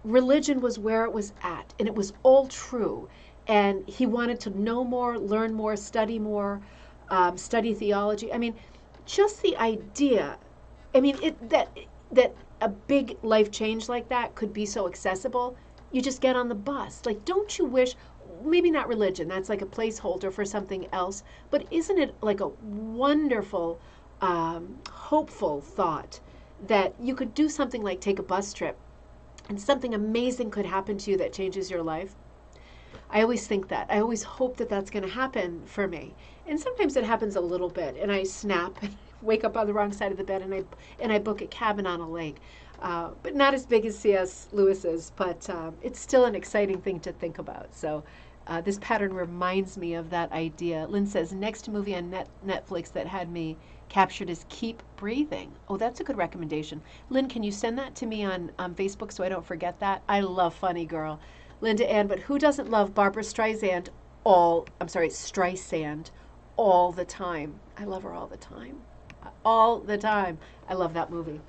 religion was where it was at, and it was all true. And he wanted to know more, learn more, study more, study theology. I mean, just the idea, I mean, that a big life change like that could be so accessible. You just get on the bus. Like, don't you wish, maybe not religion, that's like a placeholder for something else, but isn't it like a wonderful, hopeful thought that you could do something like take a bus trip and something amazing could happen to you that changes your life? I always think that. I always hope that that's going to happen for me. And sometimes it happens a little bit, and I snap and wake up on the wrong side of the bed, and I book a cabin on a lake. But not as big as C.S. Lewis's, but it's still an exciting thing to think about. So this pattern reminds me of that idea. Lynn says, next movie on Netflix that had me captured is Keep Breathing. Oh, that's a good recommendation. Lynn, can you send that to me on Facebook so I don't forget that? I love Funny Girl. Linda Ann, but who doesn't love Barbara Streisand Streisand all the time? I love her all the time. All the time. I love that movie.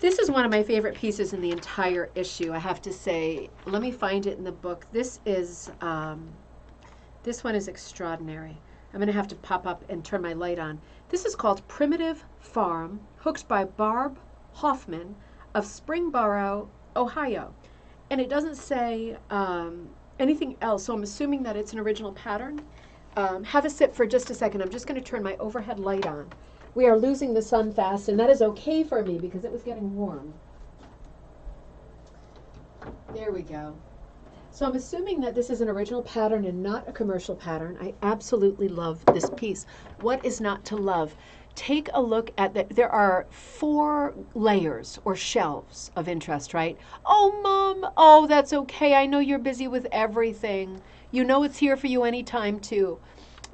This is one of my favorite pieces in the entire issue, I have to say. Let me find it in the book. This one is extraordinary. I'm going to have to pop up and turn my light on. This is called Primitive Farm, hooked by Barb Hoffman of Springboro, Ohio. And it doesn't say anything else, so I'm assuming that it's an original pattern. Have a sip for just a second. I'm just going to turn my overhead light on. We are losing the sun fast, and that is okay for me because it was getting warm. There we go. So I'm assuming that this is an original pattern and not a commercial pattern. I absolutely love this piece. What is not to love? Take a look at there are 4 layers or shelves of interest, right? Oh, Mom, oh, that's okay. I know you're busy with everything. You know it's here for you anytime, too.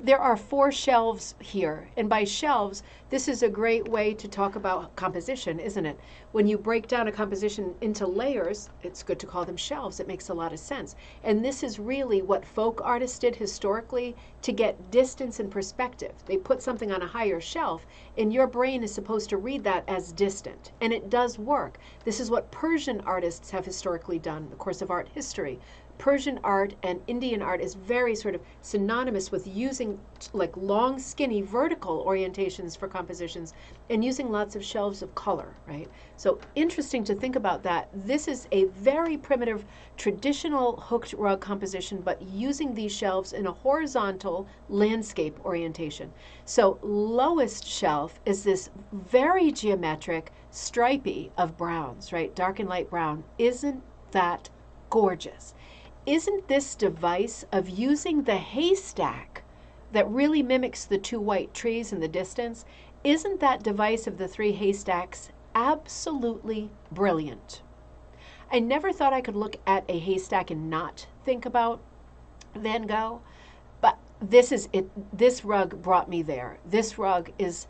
There are 4 shelves here, and by shelves, this is a great way to talk about composition, isn't it? When you break down a composition into layers, it's good to call them shelves. It makes a lot of sense. And this is really what folk artists did historically to get distance and perspective. They put something on a higher shelf, and your brain is supposed to read that as distant, and it does work. This is what Persian artists have historically done, the course of art history. Persian art and Indian art is very sort of synonymous with using like long, skinny, vertical orientations for compositions and using lots of shelves of color, right? So interesting to think about that. This is a very primitive, traditional hooked rug composition, but using these shelves in a horizontal landscape orientation. So lowest shelf is this very geometric stripey of browns, right? Dark and light brown. Isn't that gorgeous? Isn't this device of using the haystack that really mimics the 2 white trees in the distance, isn't that device of the 3 haystacks absolutely brilliant? I never thought I could look at a haystack and not think about Van Gogh, but this is it. This rug brought me there. This rug is,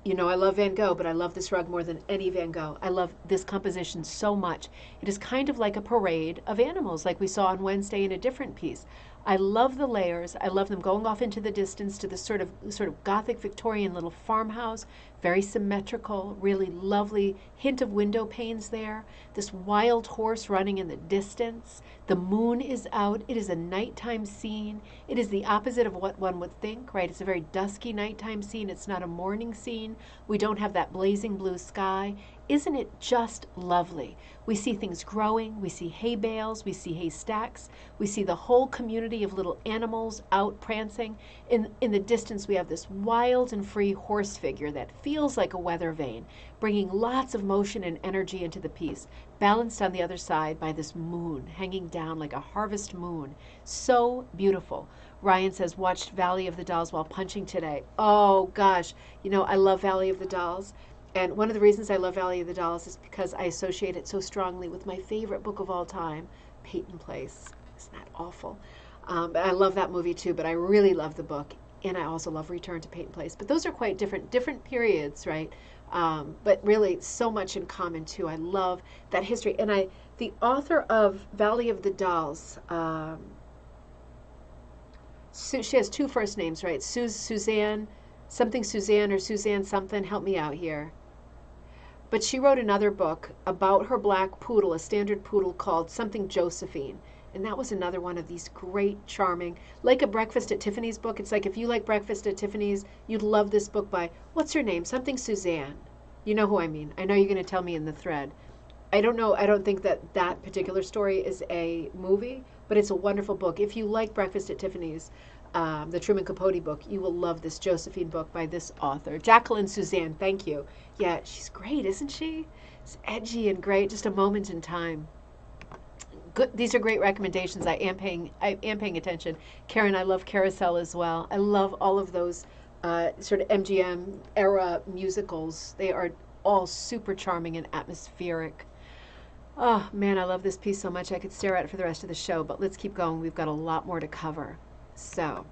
you know, I love Van Gogh, but I love this rug more than any Van Gogh. I love this composition so much. It is kind of like a parade of animals, like we saw on Wednesday in a different piece. I love the layers. I love them going off into the distance to this sort of Gothic Victorian little farmhouse, very symmetrical, really lovely hint of window panes there. This wild horse running in the distance. The moon is out. It is a nighttime scene. It is the opposite of what one would think, right? It's a very dusky nighttime scene. It's not a morning scene. We don't have that blazing blue sky. Isn't it just lovely? We see things growing, we see hay bales, we see haystacks, we see the whole community of little animals out prancing. In the distance we have this wild and free horse figure that feels like a weather vane, bringing lots of motion and energy into the piece, balanced on the other side by this moon hanging down like a harvest moon. So beautiful. Ryan says, watched Valley of the Dolls while punching today. Oh gosh, you know, I love Valley of the Dolls. And one of the reasons I love Valley of the Dolls is because I associate it so strongly with my favorite book of all time, Peyton Place. Isn't that awful? I love that movie too, but I really love the book. And I also love Return to Peyton Place. But those are quite different periods, right? But really so much in common too. I love that history. And the author of Valley of the Dolls, she has 2 first names, right? Suzanne, something Suzanne or Suzanne something. Help me out here. But she wrote another book about her black poodle, a standard poodle called something Josephine. And that was another one of these great, charming, like a Breakfast at Tiffany's book. It's like if you like Breakfast at Tiffany's, you'd love this book by, what's her name? Something Suzanne. You know who I mean. I know you're going to tell me in the thread. I don't know. I don't think that particular story is a movie, but it's a wonderful book. If you like Breakfast at Tiffany's, the Truman Capote book, you will love this Josephine book by this author. Jacqueline Suzanne, thank you. Yeah, she's great, isn't she? It's edgy and great, just a moment in time. Good. These are great recommendations. I am paying attention. Karen, I love Carousel as well. I love all of those sort of MGM era musicals. They are all super charming and atmospheric. Oh man, I love this piece so much. I could stare at it for the rest of the show, but let's keep going. We've got a lot more to cover. So,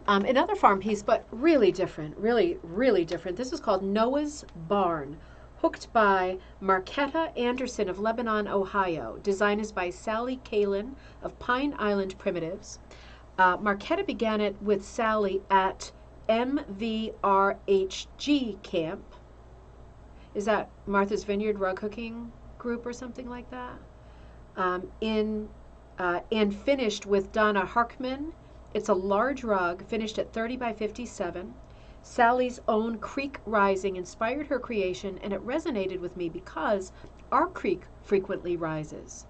another farm piece, but really different, really different. This is called Noah's Barn, hooked by Marketa Anderson of Lebanon, Ohio. Design is by Sally Kalin of Pine Island Primitives. Marketa began it with Sally at MVRHG camp is that Martha's Vineyard Rug Hooking Group or something like that? And finished with Donna Harkman. It's a large rug, finished at 30 by 57. Sally's own Creek Rising inspired her creation, and it resonated with me because our creek frequently rises.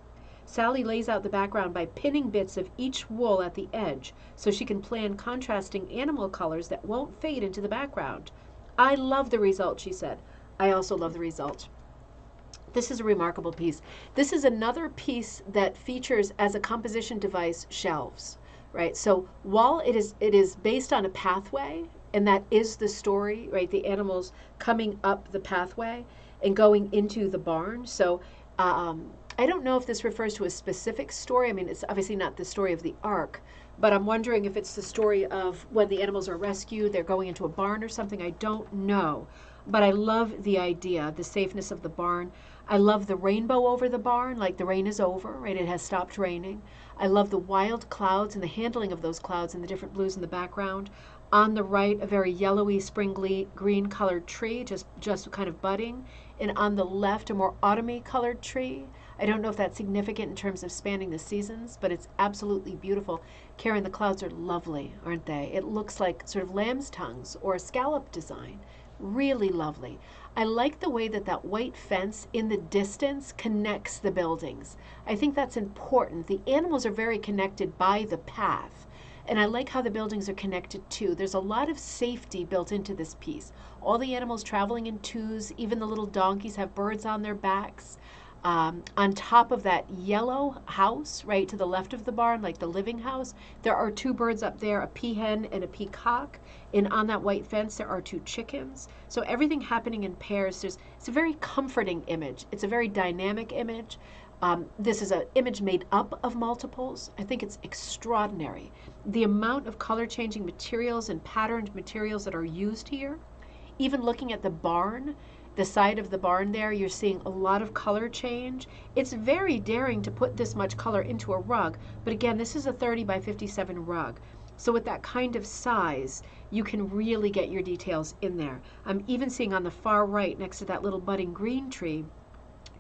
Sally lays out the background by pinning bits of each wool at the edge so she can plan contrasting animal colors that won't fade into the background. I love the result, she said. I also love the result. This is a remarkable piece. This is another piece that features as a composition device shelves, right? So while it is based on a pathway, and that is the story, right? The animals coming up the pathway and going into the barn. So I don't know if this refers to a specific story. I mean, it's obviously not the story of the ark, but I'm wondering if it's the story of when the animals are rescued, they're going into a barn or something. I don't know. But I love the idea, the safeness of the barn. I love the rainbow over the barn, like the rain is over, right? It has stopped raining. I love the wild clouds and the handling of those clouds and the different blues in the background. On the right, a very yellowy, spring green colored tree, just kind of budding. And on the left, a more autumny colored tree. I don't know if that's significant in terms of spanning the seasons, but it's absolutely beautiful. Karen, the clouds are lovely, aren't they? It looks like sort of lamb's tongues or a scallop design. Really lovely. I like the way that that white fence in the distance connects the buildings. I think that's important. The animals are very connected by the path. And I like how the buildings are connected too. There's a lot of safety built into this piece. All the animals traveling in twos, even the little donkeys have birds on their backs. On top of that yellow house, right to the left of the barn, like the living house, there are two birds up there, a peahen and a peacock. And on that white fence, there are two chickens. So everything happening in pairs. It's a very comforting image. It's a very dynamic image. This is an image made up of multiples. I think it's extraordinary. The amount of color-changing materials and patterned materials that are used here. Even looking at the barn, the side of the barn there, you're seeing a lot of color change. It's very daring to put this much color into a rug, but again, this is a 30 by 57 rug. So with that kind of size, you can really get your details in there. I'm even seeing on the far right, next to that little budding green tree,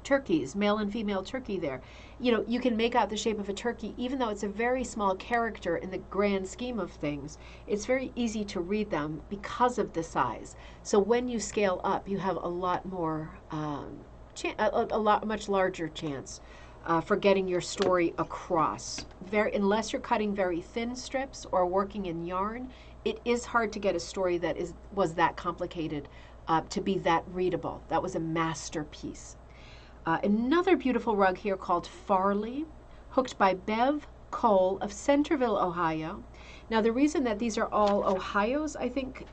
turkeys, male and female turkey there. You know, you can make out the shape of a turkey, even though it's a very small character in the grand scheme of things. It's very easy to read them because of the size. So when you scale up, you have a lot more, much larger chance for getting your story across. Unless you're cutting very thin strips or working in yarn, it is hard to get a story that was that complicated to be that readable. That was a masterpiece. Another beautiful rug here called Farley, hooked by Bev Cole of Centerville, Ohio. Now the reason that these are all Ohio's, I think,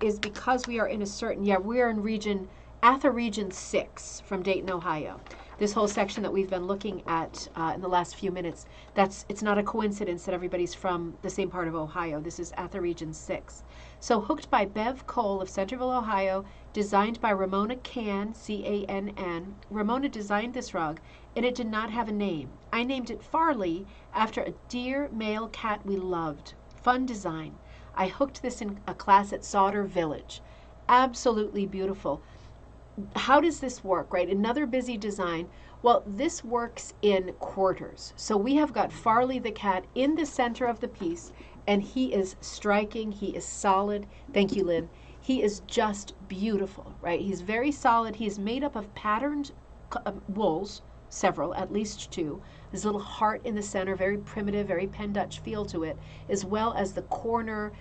is because we are in a certain, we are in ATHA Region 6 from Dayton, Ohio. This whole section that we've been looking at in the last few minutes, it's not a coincidence that everybody's from the same part of Ohio. This is ATHA Region 6. So hooked by Bev Cole of Centerville, Ohio, designed by Ramona Cann, C-A-N-N. Ramona designed this rug, and it did not have a name. I named it Farley after a dear male cat we loved. Fun design. I hooked this in a class at Sauter Village. Absolutely beautiful. How does this work, right? Another busy design. Well, this works in quarters. So we have got Farley the cat in the center of the piece, and he is striking. He is solid. Thank you, Lynn. He is just beautiful, right? He's very solid. He's made up of patterned wools, several, at least two. This little heart in the center, very primitive, very Pen Dutch feel to it, as well as the corner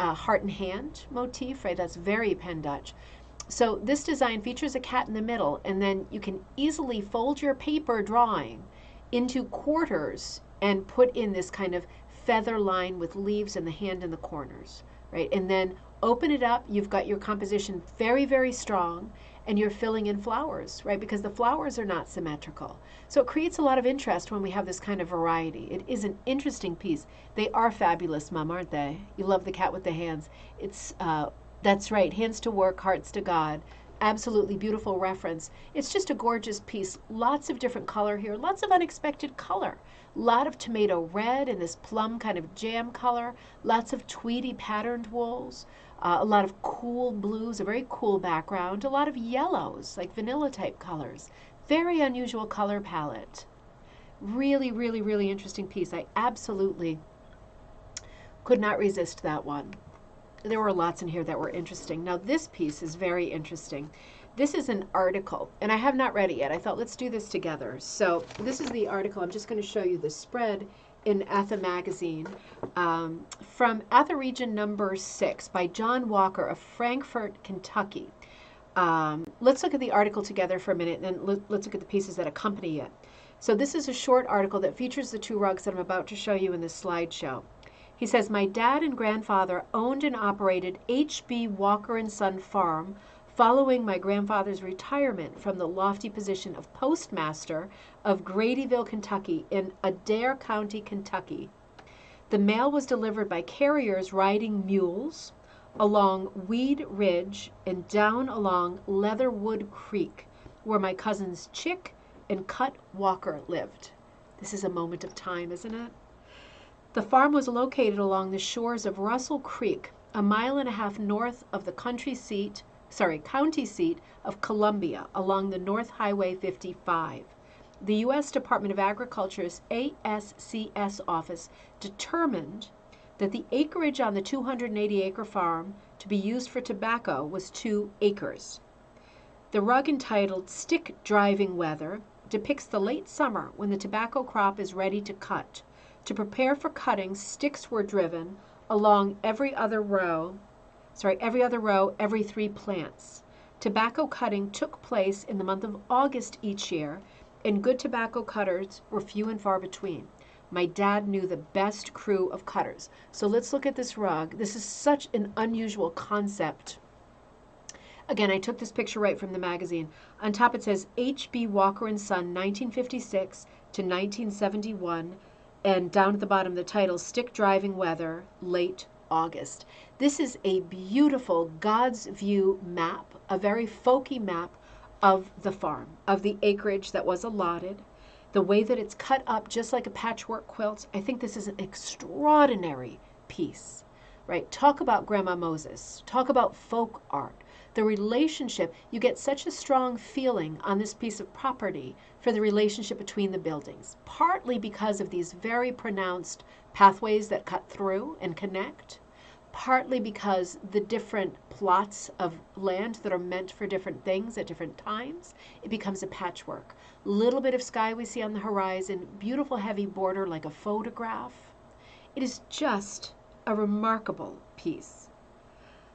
heart and hand motif, right? That's very Pen Dutch. So this design features a cat in the middle, and then you can easily fold your paper drawing into quarters and put in this kind of feather line with leaves and the hand in the corners, right? And then open it up, you've got your composition very, very strong, and you're filling in flowers, right? Because the flowers are not symmetrical. So it creates a lot of interest when we have this kind of variety. It is an interesting piece. They are fabulous, Mom, aren't they? You love the cat with the hands. That's right, hands to work, hearts to God. Absolutely beautiful reference. It's just a gorgeous piece. Lots of different color here, lots of unexpected color. A lot of tomato red and this plum kind of jam color. Lots of tweedy patterned wools. A lot of cool blues, a very cool background, a lot of yellows, like vanilla type colors. Very unusual color palette. Really, really, really interesting piece. I absolutely could not resist that one. There were lots in here that were interesting. Now this piece is very interesting. This is an article, and I have not read it yet. I thought, let's do this together. So this is the article. I'm just going to show you the spread in ATHA magazine from ATHA Region number 6 by John Walker of Frankfort, Kentucky. Let's look at the article together for a minute, and then let's look at the pieces that accompany it. So this is a short article that features the two rugs that I'm about to show you in this slideshow. He says, my dad and grandfather owned and operated H.B. Walker & Son Farm following my grandfather's retirement from the lofty position of postmaster of Gradyville, Kentucky in Adair County, Kentucky. The mail was delivered by carriers riding mules along Weed Ridge and down along Leatherwood Creek, where my cousins Chick and Cut Walker lived. This is a moment of time, isn't it? The farm was located along the shores of Russell Creek, a mile and a half north of the county seat of Columbia, along the North Highway 55. The U.S. Department of Agriculture's ASCS office determined that the acreage on the 280-acre farm to be used for tobacco was 2 acres. The rug entitled Stick Driving Weather depicts the late summer when the tobacco crop is ready to cut. To prepare for cutting, sticks were driven along every other row, every 3 plants. Tobacco cutting took place in the month of August each year, and good tobacco cutters were few and far between. My dad knew the best crew of cutters. So let's look at this rug. This is such an unusual concept. Again, I took this picture right from the magazine. On top it says H.B. Walker & Son, 1956 to 1971. And down at the bottom, the title, Stick Driving Weather, Late August. This is a beautiful God's View map, a very folky map of the farm, of the acreage that was allotted, the way that it's cut up just like a patchwork quilt. I think this is an extraordinary piece, right? Talk about Grandma Moses. Talk about folk art. The relationship, you get such a strong feeling on this piece of property for the relationship between the buildings, partly because of these very pronounced pathways that cut through and connect, partly because the different plots of land that are meant for different things at different times, it becomes a patchwork. Little bit of sky we see on the horizon, beautiful heavy border like a photograph. It is just a remarkable piece.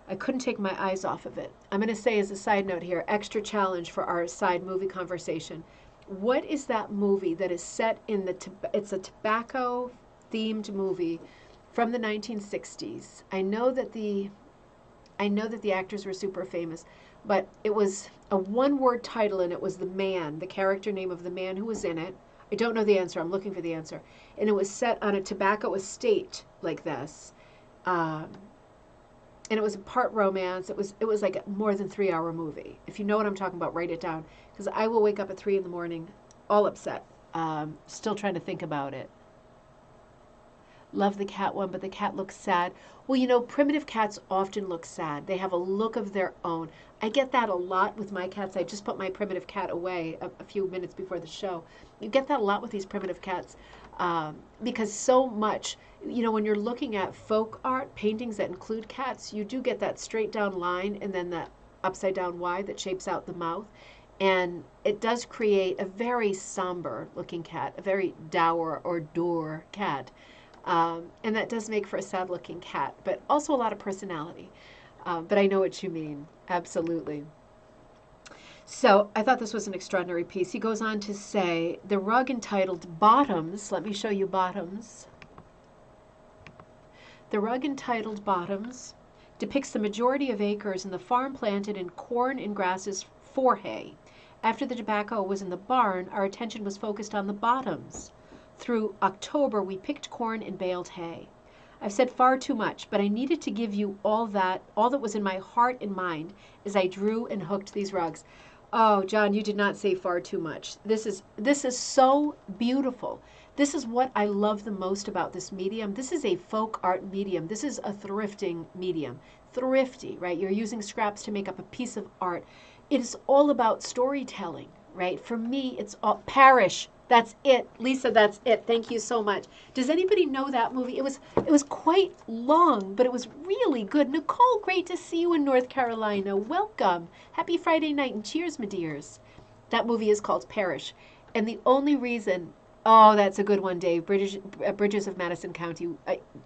I couldn't take my eyes off of it. I'm going to say as a side note here, extra challenge for our side movie conversation. What is that movie that is set in it's a tobacco themed movie from the 1960s? I know that the actors were super famous, but it was a one-word title and it was the character name of the man who was in it. I don't know the answer. I'm looking for the answer. And it was set on a tobacco estate like this. And it was a part romance. It was like a more than 3-hour movie. If you know what I'm talking about, write it down. Because I will wake up at 3 in the morning, all upset, still trying to think about it. Love the cat one, but the cat looks sad. Well, you know, primitive cats often look sad. They have a look of their own. I get that a lot with my cats. I just put my primitive cat away a few minutes before the show. You get that a lot with these primitive cats because so much, you know, when you're looking at folk art, paintings that include cats, you do get that straight down line and then that upside down Y that shapes out the mouth. And it does create a very somber looking cat, a very dour or dour cat. And that does make for a sad looking cat, but also a lot of personality. But I know what you mean. Absolutely. So I thought this was an extraordinary piece. He goes on to say, the rug entitled Bottoms, let me show you Bottoms. The rug entitled Bottoms depicts the majority of acres in the farm planted in corn and grasses for hay. After the tobacco was in the barn, our attention was focused on the bottoms. Through October, we picked corn and baled hay. I've said far too much, but I needed to give you all that was in my heart and mind as I drew and hooked these rugs. Oh, John, you did not say far too much. This is so beautiful. This is what I love the most about this medium. This is a folk art medium. This is a thrifting medium. Thrifty, right? You're using scraps to make up a piece of art. It is all about storytelling, right? For me, it's all parish. That's it. Lisa, that's it. Thank you so much. Does anybody know that movie? It was quite long, but it was really good. Nicole, great to see you in North Carolina. Welcome. Happy Friday night and cheers, my dears. That movie is called Parish. And the only reason, oh, that's a good one, Dave. Bridges of Madison County.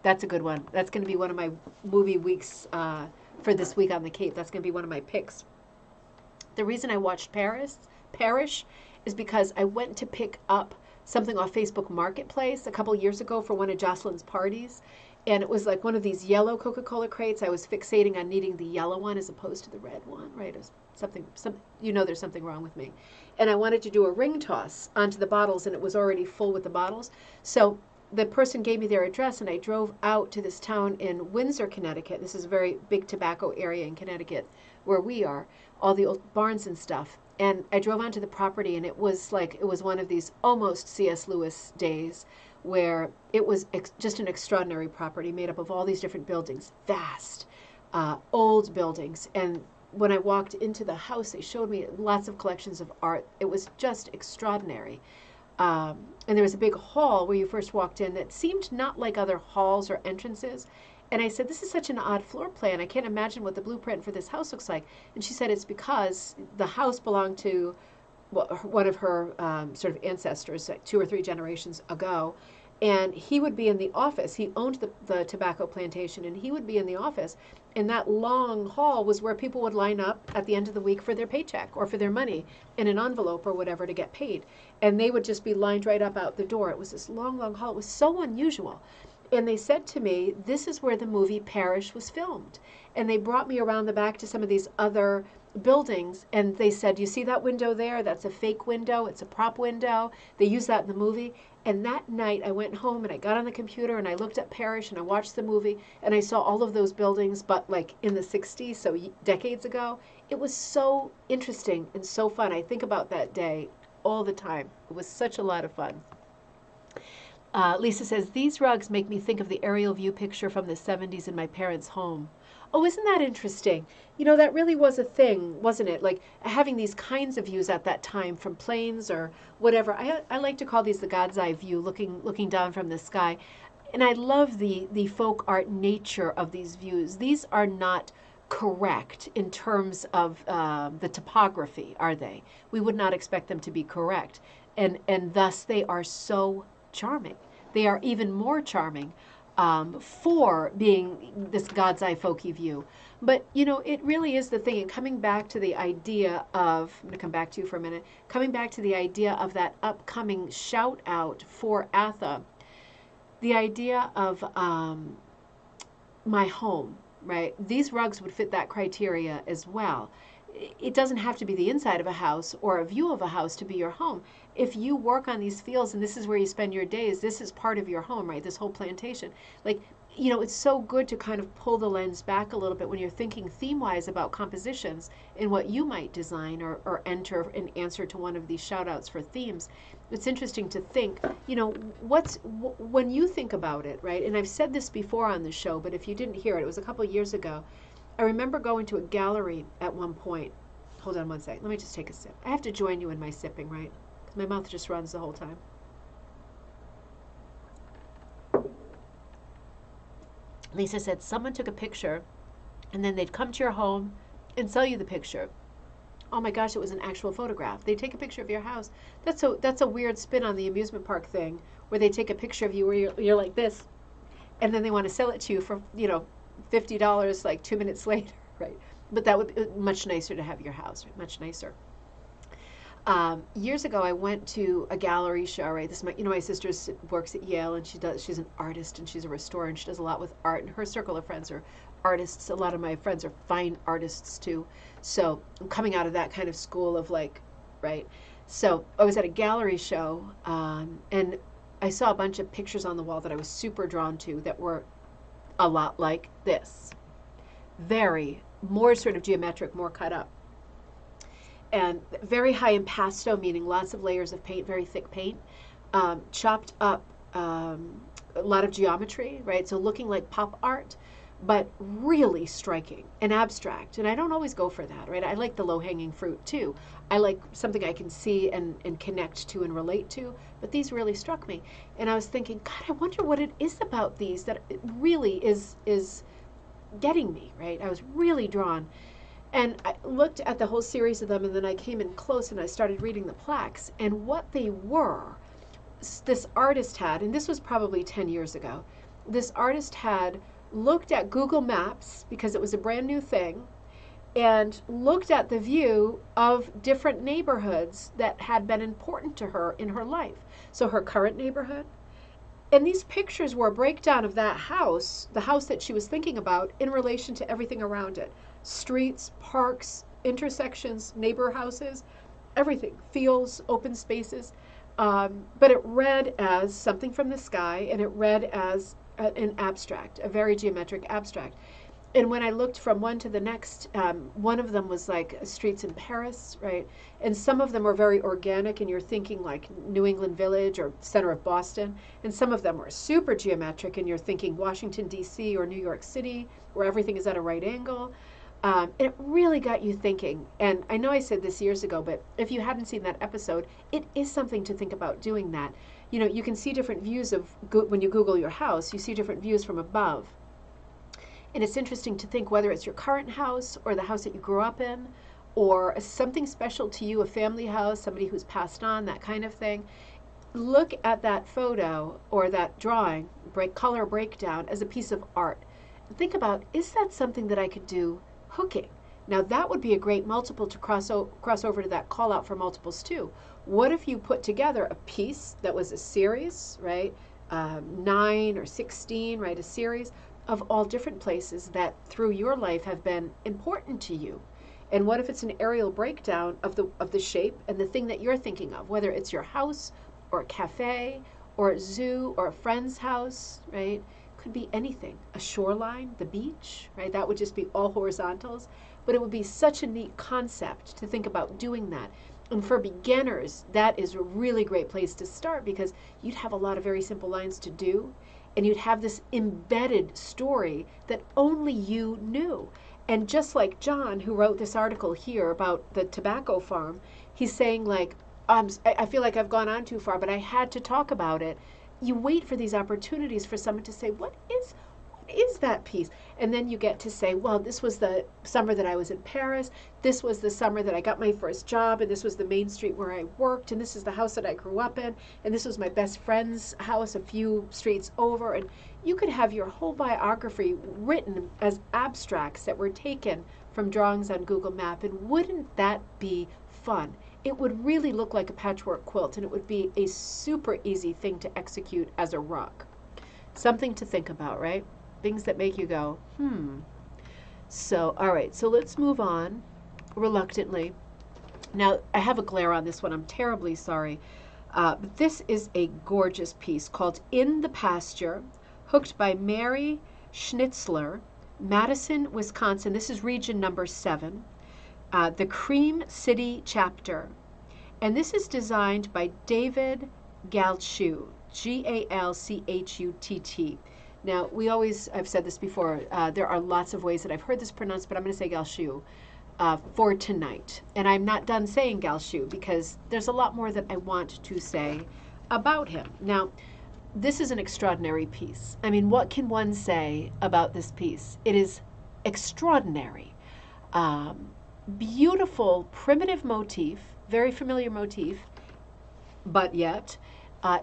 That's a good one. That's going to be one of my movie weeks for this week on the Cape. That's going to be one of my picks. The reason I watched Parish is because I went to pick up something off Facebook Marketplace a couple years ago for one of Jocelyn's parties. And it was like one of these yellow Coca-Cola crates. I was fixating on needing the yellow one as opposed to the red one, right? There's something wrong with me. And I wanted to do a ring toss onto the bottles, and it was already full with the bottles. So the person gave me their address, and I drove out to this town in Windsor, Connecticut. This is a very big tobacco area in Connecticut where we are, all the old barns and stuff. And I drove onto the property, and it was one of these almost C.S. Lewis days where it was just an extraordinary property made up of all these different buildings, vast, old buildings. And when I walked into the house, they showed me lots of collections of art. It was just extraordinary. And there was a big hall where you first walked in that seemed not like other halls or entrances. And I said, this is such an odd floor plan. I can't imagine what the blueprint for this house looks like. And she said, it's because the house belonged to one of her sort of ancestors, like 2 or 3 generations ago. And he would be in the office. He owned the tobacco plantation, and he would be in the office. And that long hall was where people would line up at the end of the week for their paycheck or for their money in an envelope or whatever to get paid. And they would just be lined right up out the door. It was this long, long hall. It was so unusual. And they said to me, this is where the movie Parish was filmed. And they brought me around the back to some of these other buildings, and they said, you see that window there? That's a fake window. It's a prop window. They use that in the movie. And that night I went home and I got on the computer and I looked at Parish and I watched the movie and I saw all of those buildings, but like in the 60s, so decades ago. It was so interesting and so fun. I think about that day all the time. It was such a lot of fun. Lisa says, these rugs make me think of the aerial view picture from the 70s in my parents' home. Oh, isn't that interesting? You know, that really was a thing, wasn't it? Like having these kinds of views at that time from planes or whatever. I like to call these the God's eye view, looking down from the sky. And I love the folk art nature of these views. These are not correct in terms of the topography, are they? We would not expect them to be correct. And thus they are so charming. They are even more charming for being this God's eye folky view. But, you know, it really is the thing. And coming back to the idea of, I'm going to come back to you for a minute, coming back to the idea of that upcoming shout out for ATHA, the idea of my home, right? These rugs would fit that criteria as well. It doesn't have to be the inside of a house or a view of a house to be your home. If you work on these fields and this is where you spend your days, this is part of your home, right? This whole plantation. Like, you know, it's so good to kind of pull the lens back a little bit when you're thinking theme-wise about compositions and what you might design or enter in answer to one of these shout-outs for themes. It's interesting to think, you know, when you think about it, right? And I've said this before on the show, but if you didn't hear it, it was a couple years ago. I remember going to a gallery at one point. Hold on one second. Let me just take a sip. I have to join you in my sipping, right? Because my mouth just runs the whole time. Lisa said someone took a picture and then they'd come to your home and sell you the picture. Oh my gosh, it was an actual photograph. They take a picture of your house. That's a weird spin on the amusement park thing where they take a picture of you where you're like this and then they want to sell it to you for, you know, $50 like 2 minutes later, right? But that would be much nicer to have your house, right? Much nicer. Years ago, I went to a gallery show, right? This is my sister works at Yale, and she's an artist, and she's a restorer, and she does a lot with art, and her circle of friends are artists. A lot of my friends are fine artists, too. So I'm coming out of that kind of school of like, right? So I was at a gallery show, and I saw a bunch of pictures on the wall that I was super drawn to that were a lot like this. More sort of geometric, more cut up. And very high impasto, meaning lots of layers of paint, very thick paint. chopped up, a lot of geometry, right? So looking like pop art, but really striking and abstract. And I don't always go for that, right? I like the low-hanging fruit too. I like something I can see and connect to and relate to, but these really struck me. And I was thinking, God, I wonder what it is about these that it really is getting me, right? I was really drawn. And I looked at the whole series of them, and then I came in close and I started reading the plaques. And what they were, this artist had, and this was probably 10 years ago, this artist had looked at Google Maps, because it was a brand new thing, and looked at the view of different neighborhoods that had been important to her in her life. So her current neighborhood. And these pictures were a breakdown of that house, the house that she was thinking about, in relation to everything around it. Streets, parks, intersections, neighbor houses, everything, fields, open spaces. But it read as something from the sky, and it read as an abstract, a very geometric abstract. And when I looked from one to the next, one of them was like streets in Paris, right? And some of them were very organic, and you're thinking like New England Village or center of Boston. And some of them were super geometric, and you're thinking Washington, D.C. or New York City, where everything is at a right angle. It really got you thinking. And I know I said this years ago, but if you hadn't seen that episode, it is something to think about doing that. You know, you can see different views of, when you Google your house, you see different views from above. And it's interesting to think whether it's your current house or the house that you grew up in, or something special to you, a family house, somebody who's passed on, that kind of thing. Look at that photo or that drawing, color breakdown, as a piece of art. And think about, is that something that I could do hooking? Now that would be a great multiple to cross over to that call out for multiples too. What if you put together a piece that was a series, right? 9 or 16, right? A series of all different places that through your life have been important to you. And what if it's an aerial breakdown of the shape and the thing that you're thinking of, whether it's your house or a cafe or a zoo or a friend's house, right? Could be anything. A shoreline, the beach, right? That would just be all horizontals. But it would be such a neat concept to think about doing that. And for beginners, that is a really great place to start, because you'd have a lot of very simple lines to do, and you'd have this embedded story that only you knew. And just like John, who wrote this article here about the tobacco farm, he's saying like, I feel like I've gone on too far, but I had to talk about it. You wait for these opportunities for someone to say, what is that piece? And then you get to say, well, this was the summer that I was in Paris, this was the summer that I got my first job, and this was the main street where I worked, and this is the house that I grew up in, and this was my best friend's house a few streets over. And you could have your whole biography written as abstracts that were taken from drawings on Google Map. And wouldn't that be fun? It would really look like a patchwork quilt, and it would be a super easy thing to execute as a rug. Something to think about, right? Things that make you go, So, all right, so let's move on reluctantly. Now, I have a glare on this one. I'm terribly sorry. But this is a gorgeous piece called In the Pasture, hooked by Mary Schnitzler, Madison, Wisconsin. This is region number 7, the Cream City chapter. And this is designed by David Galchu, Galchutt. Now, I've said this before, there are lots of ways that I've heard this pronounced, but I'm going to say Galchu for tonight. And I'm not done saying Galchu, because there's a lot more that I want to say about him. Now, this is an extraordinary piece. I mean, what can one say about this piece? It is extraordinary. Beautiful, primitive motif, very familiar motif, but yet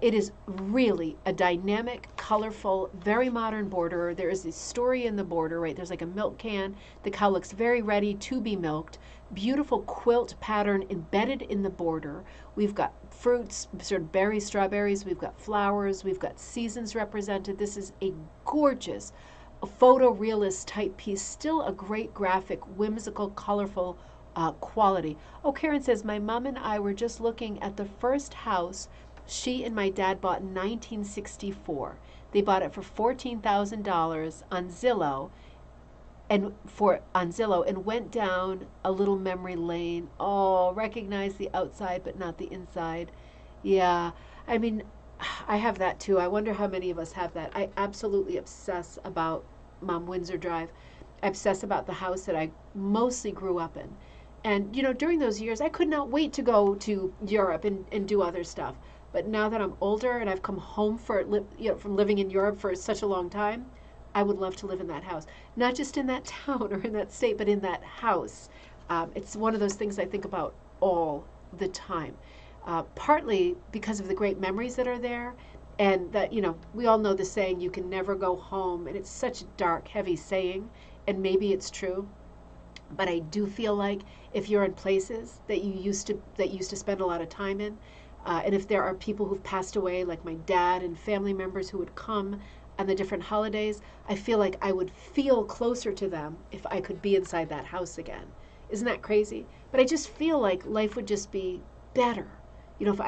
it is really a dynamic, colorful, very modern border. There is a story in the border, right? There's like a milk can. The cow looks very ready to be milked. Beautiful quilt pattern embedded in the border. We've got fruits, sort of berries, strawberries. We've got flowers. We've got seasons represented. This is a gorgeous photorealist type piece. Still a great graphic, whimsical, colorful quality. Oh, Karen says, my mom and I were just looking at the first house she and my dad bought in 1964. They bought it for $14,000 on Zillow, and went down a little memory lane. Oh, recognize the outside but not the inside. Yeah, I mean, I have that too. I wonder how many of us have that. I absolutely obsess about Mom Windsor Drive. I obsess about the house that I mostly grew up in. And, you know, during those years, I could not wait to go to Europe and do other stuff. But now that I'm older and I've come home from living in Europe for such a long time, I would love to live in that house. Not just in that town or in that state, but in that house. It's one of those things I think about all the time. Partly because of the great memories that are there, and that, you know, we all know the saying, you can never go home, and it's such a dark, heavy saying, and maybe it's true. But I do feel like if you're in places that you used to spend a lot of time in, and if there are people who've passed away, like my dad and family members who would come on the different holidays, I feel like I would feel closer to them if I could be inside that house again. Isn't that crazy? But I just feel like life would just be better. You know, if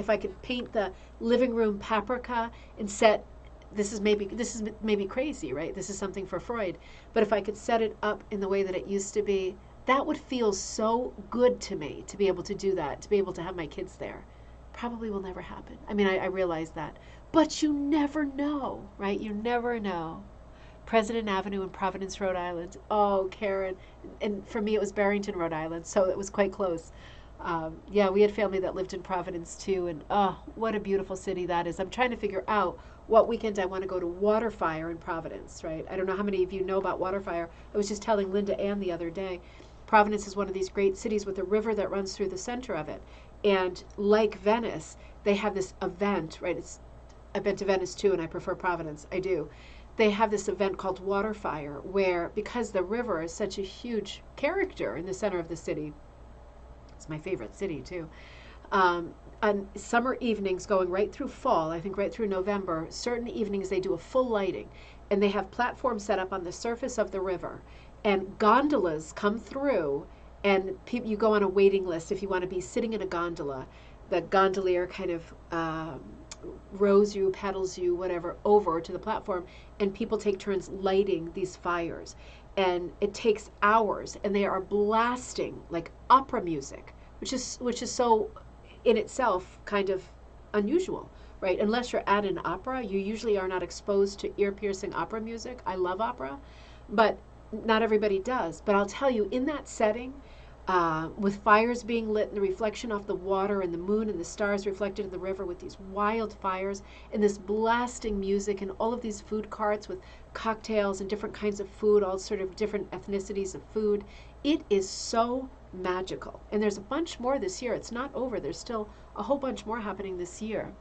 I could paint the living room paprika and set, this is maybe crazy, right? This is something for Freud. But if I could set it up in the way that it used to be, that would feel so good to me to be able to do that, to be able to have my kids there. Probably will never happen. I mean, I realize that. But you never know, right? You never know. President Avenue in Providence, Rhode Island. Oh, Karen. And for me, it was Barrington, Rhode Island, so it was quite close. Yeah, we had family that lived in Providence too, and oh, what a beautiful city that is. I'm trying to figure out what weekend I want to go to Waterfire in Providence, right? I don't know how many of you know about Waterfire. I was just telling Linda Ann the other day, Providence is one of these great cities with a river that runs through the center of it. And like Venice, they have this event, right? I've been to Venice too, and I prefer Providence. I do. They have this event called Waterfire, where because the river is such a huge character in the center of the city, it's my favorite city too. On summer evenings going right through fall, I think right through November, certain evenings they do a full lighting, and they have platforms set up on the surface of the river, and gondolas come through, and you go on a waiting list if you want to be sitting in a gondola. The gondolier kind of rows you, paddles you, whatever, over to the platform, and people take turns lighting these fires. And it takes hours, and they are blasting like opera music, which is so in itself kind of unusual, right? Unless you're at an opera, you usually are not exposed to ear-piercing opera music. I love opera, but not everybody does. But I'll tell you, in that setting, with fires being lit and the reflection off the water and the moon and the stars reflected in the river with these wild fires and this blasting music and all of these food carts with cocktails and different kinds of food, all sort of different ethnicities of food. It is so magical. And there's a bunch more this year. It's not over. There's still a whole bunch more happening this year.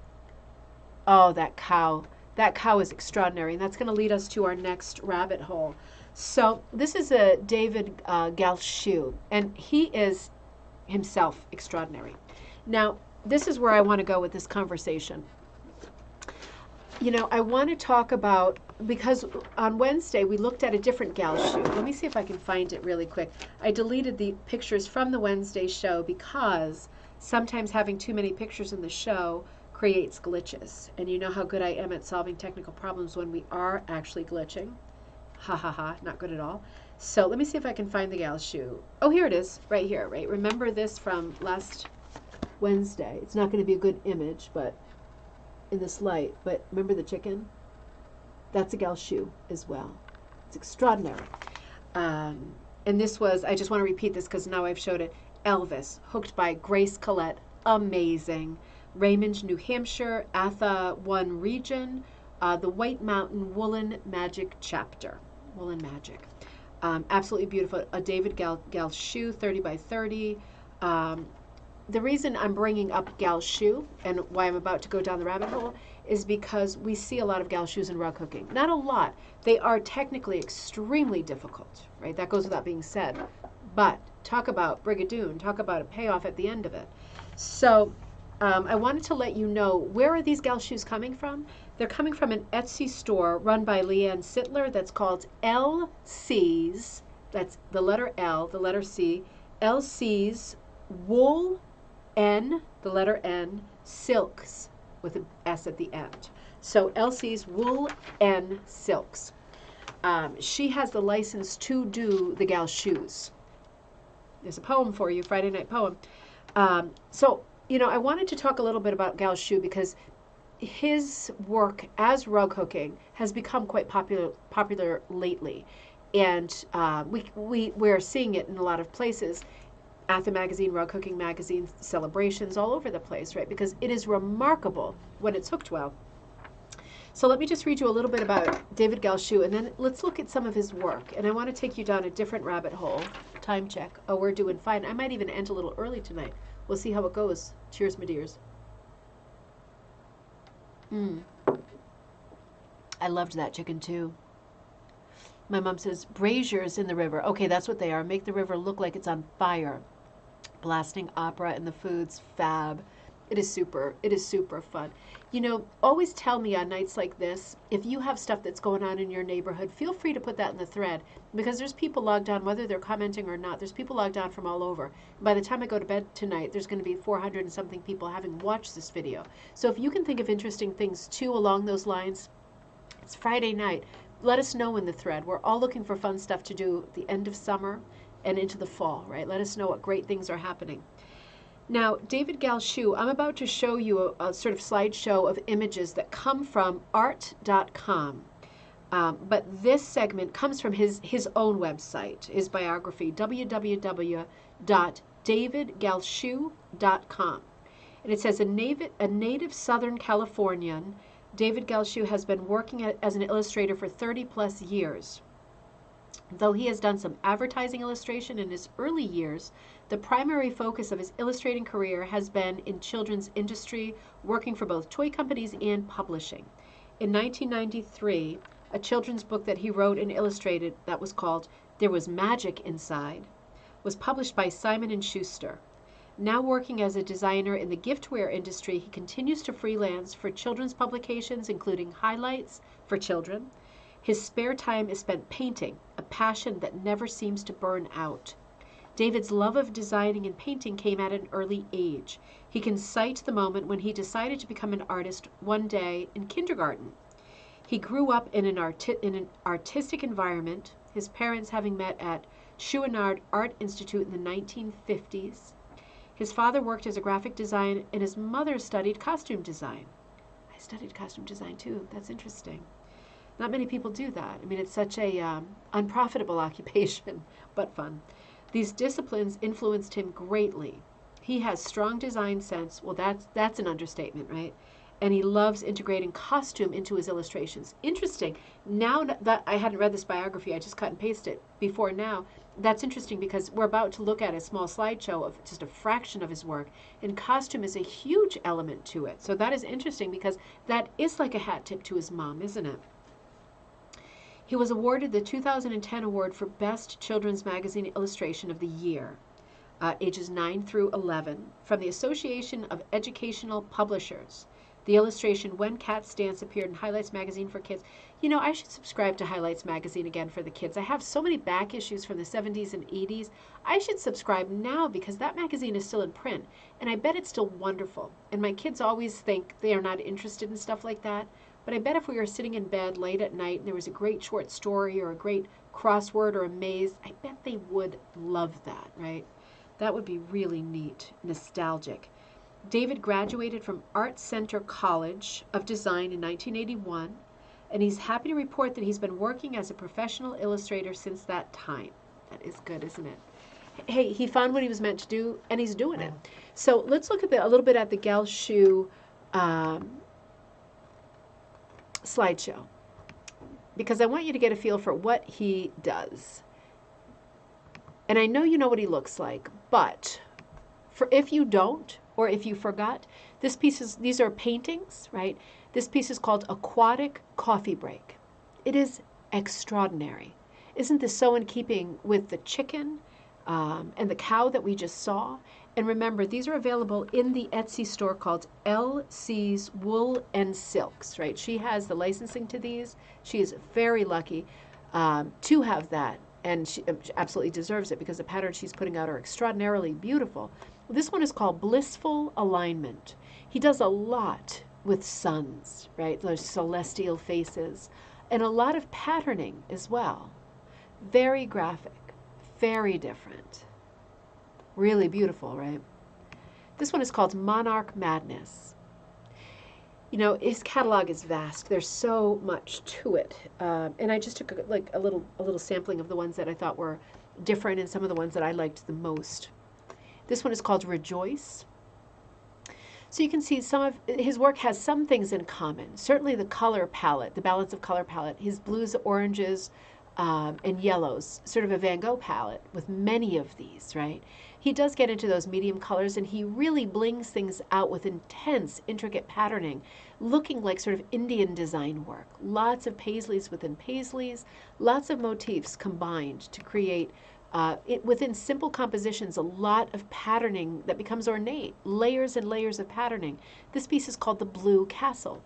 Oh, that cow. That cow is extraordinary. And that's going to lead us to our next rabbit hole. So this is a David Galchu, and he is himself extraordinary. Now, this is where I want to go with this conversation. You know, I want to talk about, because on Wednesday we looked at a different Galchu. Let me see if I can find it really quick. I deleted the pictures from the Wednesday show because sometimes having too many pictures in the show creates glitches. And you know how good I am at solving technical problems when we are actually glitching. Ha ha ha, not good at all. So let me see if I can find the Galchu. Oh, here it is, right here, right? Remember this from last Wednesday. It's not going to be a good image, but in this light, but remember the chicken? That's a Galchu as well. It's extraordinary. And this was, I just want to repeat this because now I've showed it, Elvis, hooked by Grace Collette, amazing. Raymond, New Hampshire, ATHA 1 region, the White Mountain Woolen Magic Chapter. Woolen Magic. Absolutely beautiful. A David Galchu 30 by 30. The reason I'm bringing up Galchu and why I'm about to go down the rabbit hole is because we see a lot of Galchus in rug hooking. Not a lot. They are technically extremely difficult, right? That goes without being said. But talk about brigadoon, talk about a payoff at the end of it. So I wanted to let you know, where are these Galchus coming from? They're coming from an Etsy store run by Leanne Sittler that's called LC's, that's the letter L, the letter C, LC's Wool N, the letter N, Silks, with an S at the end. So LC's Wool N Silks. She has the license to do the Galchus. There's a poem for you, Friday night poem. So, you know, I wanted to talk a little bit about Galchu because his work as rug hooking has become quite popular lately, and we're seeing it in a lot of places. ATHA magazine, rug hooking magazine, celebrations all over the place, right? Because it is remarkable when it's hooked well. So let me just read you a little bit about David Galchu, and then let's look at some of his work. And I want to take you down a different rabbit hole. Time check. Oh, we're doing fine. I might even end a little early tonight. We'll see how it goes. Cheers, my dears. I loved that chicken too. My mom says, braziers in the river. Okay, that's what they are. Make the river look like it's on fire. Blasting opera in the foods, fab. It is super fun. You know, always tell me on nights like this, if you have stuff that's going on in your neighborhood, feel free to put that in the thread, because there's people logged on, whether they're commenting or not, there's people logged on from all over. By the time I go to bed tonight, there's going to be 400 and something people having watched this video. So if you can think of interesting things too along those lines, it's Friday night. Let us know in the thread. We're all looking for fun stuff to do at the end of summer and into the fall, right? Let us know what great things are happening. Now, David Galchu, I'm about to show you a sort of slideshow of images that come from art.com. But this segment comes from his own website, his biography, www.davidgalchu.com. And it says, a native Southern Californian, David Galchu has been working as an illustrator for 30 plus years. Though he has done some advertising illustration in his early years, the primary focus of his illustrating career has been in children's industry, working for both toy companies and publishing. In 1993, a children's book that he wrote and illustrated that was called There Was Magic Inside was published by Simon & Schuster. Now working as a designer in the giftware industry, he continues to freelance for children's publications, including Highlights for Children. His spare time is spent painting, a passion that never seems to burn out. David's love of designing and painting came at an early age. He can cite the moment when he decided to become an artist one day in kindergarten. He grew up in an artistic environment, his parents having met at Chouinard Art Institute in the 1950s. His father worked as a graphic designer and his mother studied costume design. I studied costume design too. That's interesting. Not many people do that. I mean, it's such a unprofitable occupation, but fun. These disciplines influenced him greatly. He has strong design sense. Well, that's an understatement, right? And he loves integrating costume into his illustrations. Interesting. Now that I hadn't read this biography, I just cut and pasted it before now. That's interesting because we're about to look at a small slideshow of just a fraction of his work, and costume is a huge element to it. So that is interesting because that is like a hat tip to his mom, isn't it? He was awarded the 2010 award for Best Children's Magazine Illustration of the Year, ages 9 through 11, from the Association of Educational Publishers. The illustration When Cats Dance appeared in Highlights magazine for kids. You know, I should subscribe to Highlights magazine again for the kids. I have so many back issues from the 70s and 80s. I should subscribe now because that magazine is still in print, and I bet it's still wonderful. And my kids always think they are not interested in stuff like that. But I bet if we were sitting in bed late at night and there was a great short story or a great crossword or a maze, I bet they would love that, right? That would be really neat, nostalgic. David graduated from Art Center College of Design in 1981, and he's happy to report that he's been working as a professional illustrator since that time. That is good, isn't it? Hey, he found what he was meant to do, and he's doing it. So let's look at a little bit at the Galchu slideshow, because I want you to get a feel for what he does. And I know you know what he looks like, but if you don't, or if you forgot, these are paintings, right? This piece is called Aquatic Coffee Break. It is extraordinary. Isn't this so in keeping with the chicken and the cow that we just saw? And remember, these are available in the Etsy store called LC's Wool and Silks, right? She has the licensing to these. She is very lucky to have that, and she absolutely deserves it because the patterns she's putting out are extraordinarily beautiful. This one is called Blissful Alignment. He does a lot with suns, right? Those celestial faces, and a lot of patterning as well. Very graphic, very different. Really beautiful, right? This one is called Monarch Madness. You know, his catalog is vast. There's so much to it, and I just took a little sampling of the ones that I thought were different and some of the ones that I liked the most. This one is called Rejoice. So you can see some of his work has some things in common. Certainly the color palette, the balance of color palette, his blues, oranges, and yellows, sort of a Van Gogh palette with many of these, right? He does get into those medium colors, and he really blings things out with intense, intricate patterning, looking like sort of Indian design work. Lots of paisleys within paisleys, lots of motifs combined to create within simple compositions, a lot of patterning that becomes ornate, layers and layers of patterning. This piece is called the Blue Castle.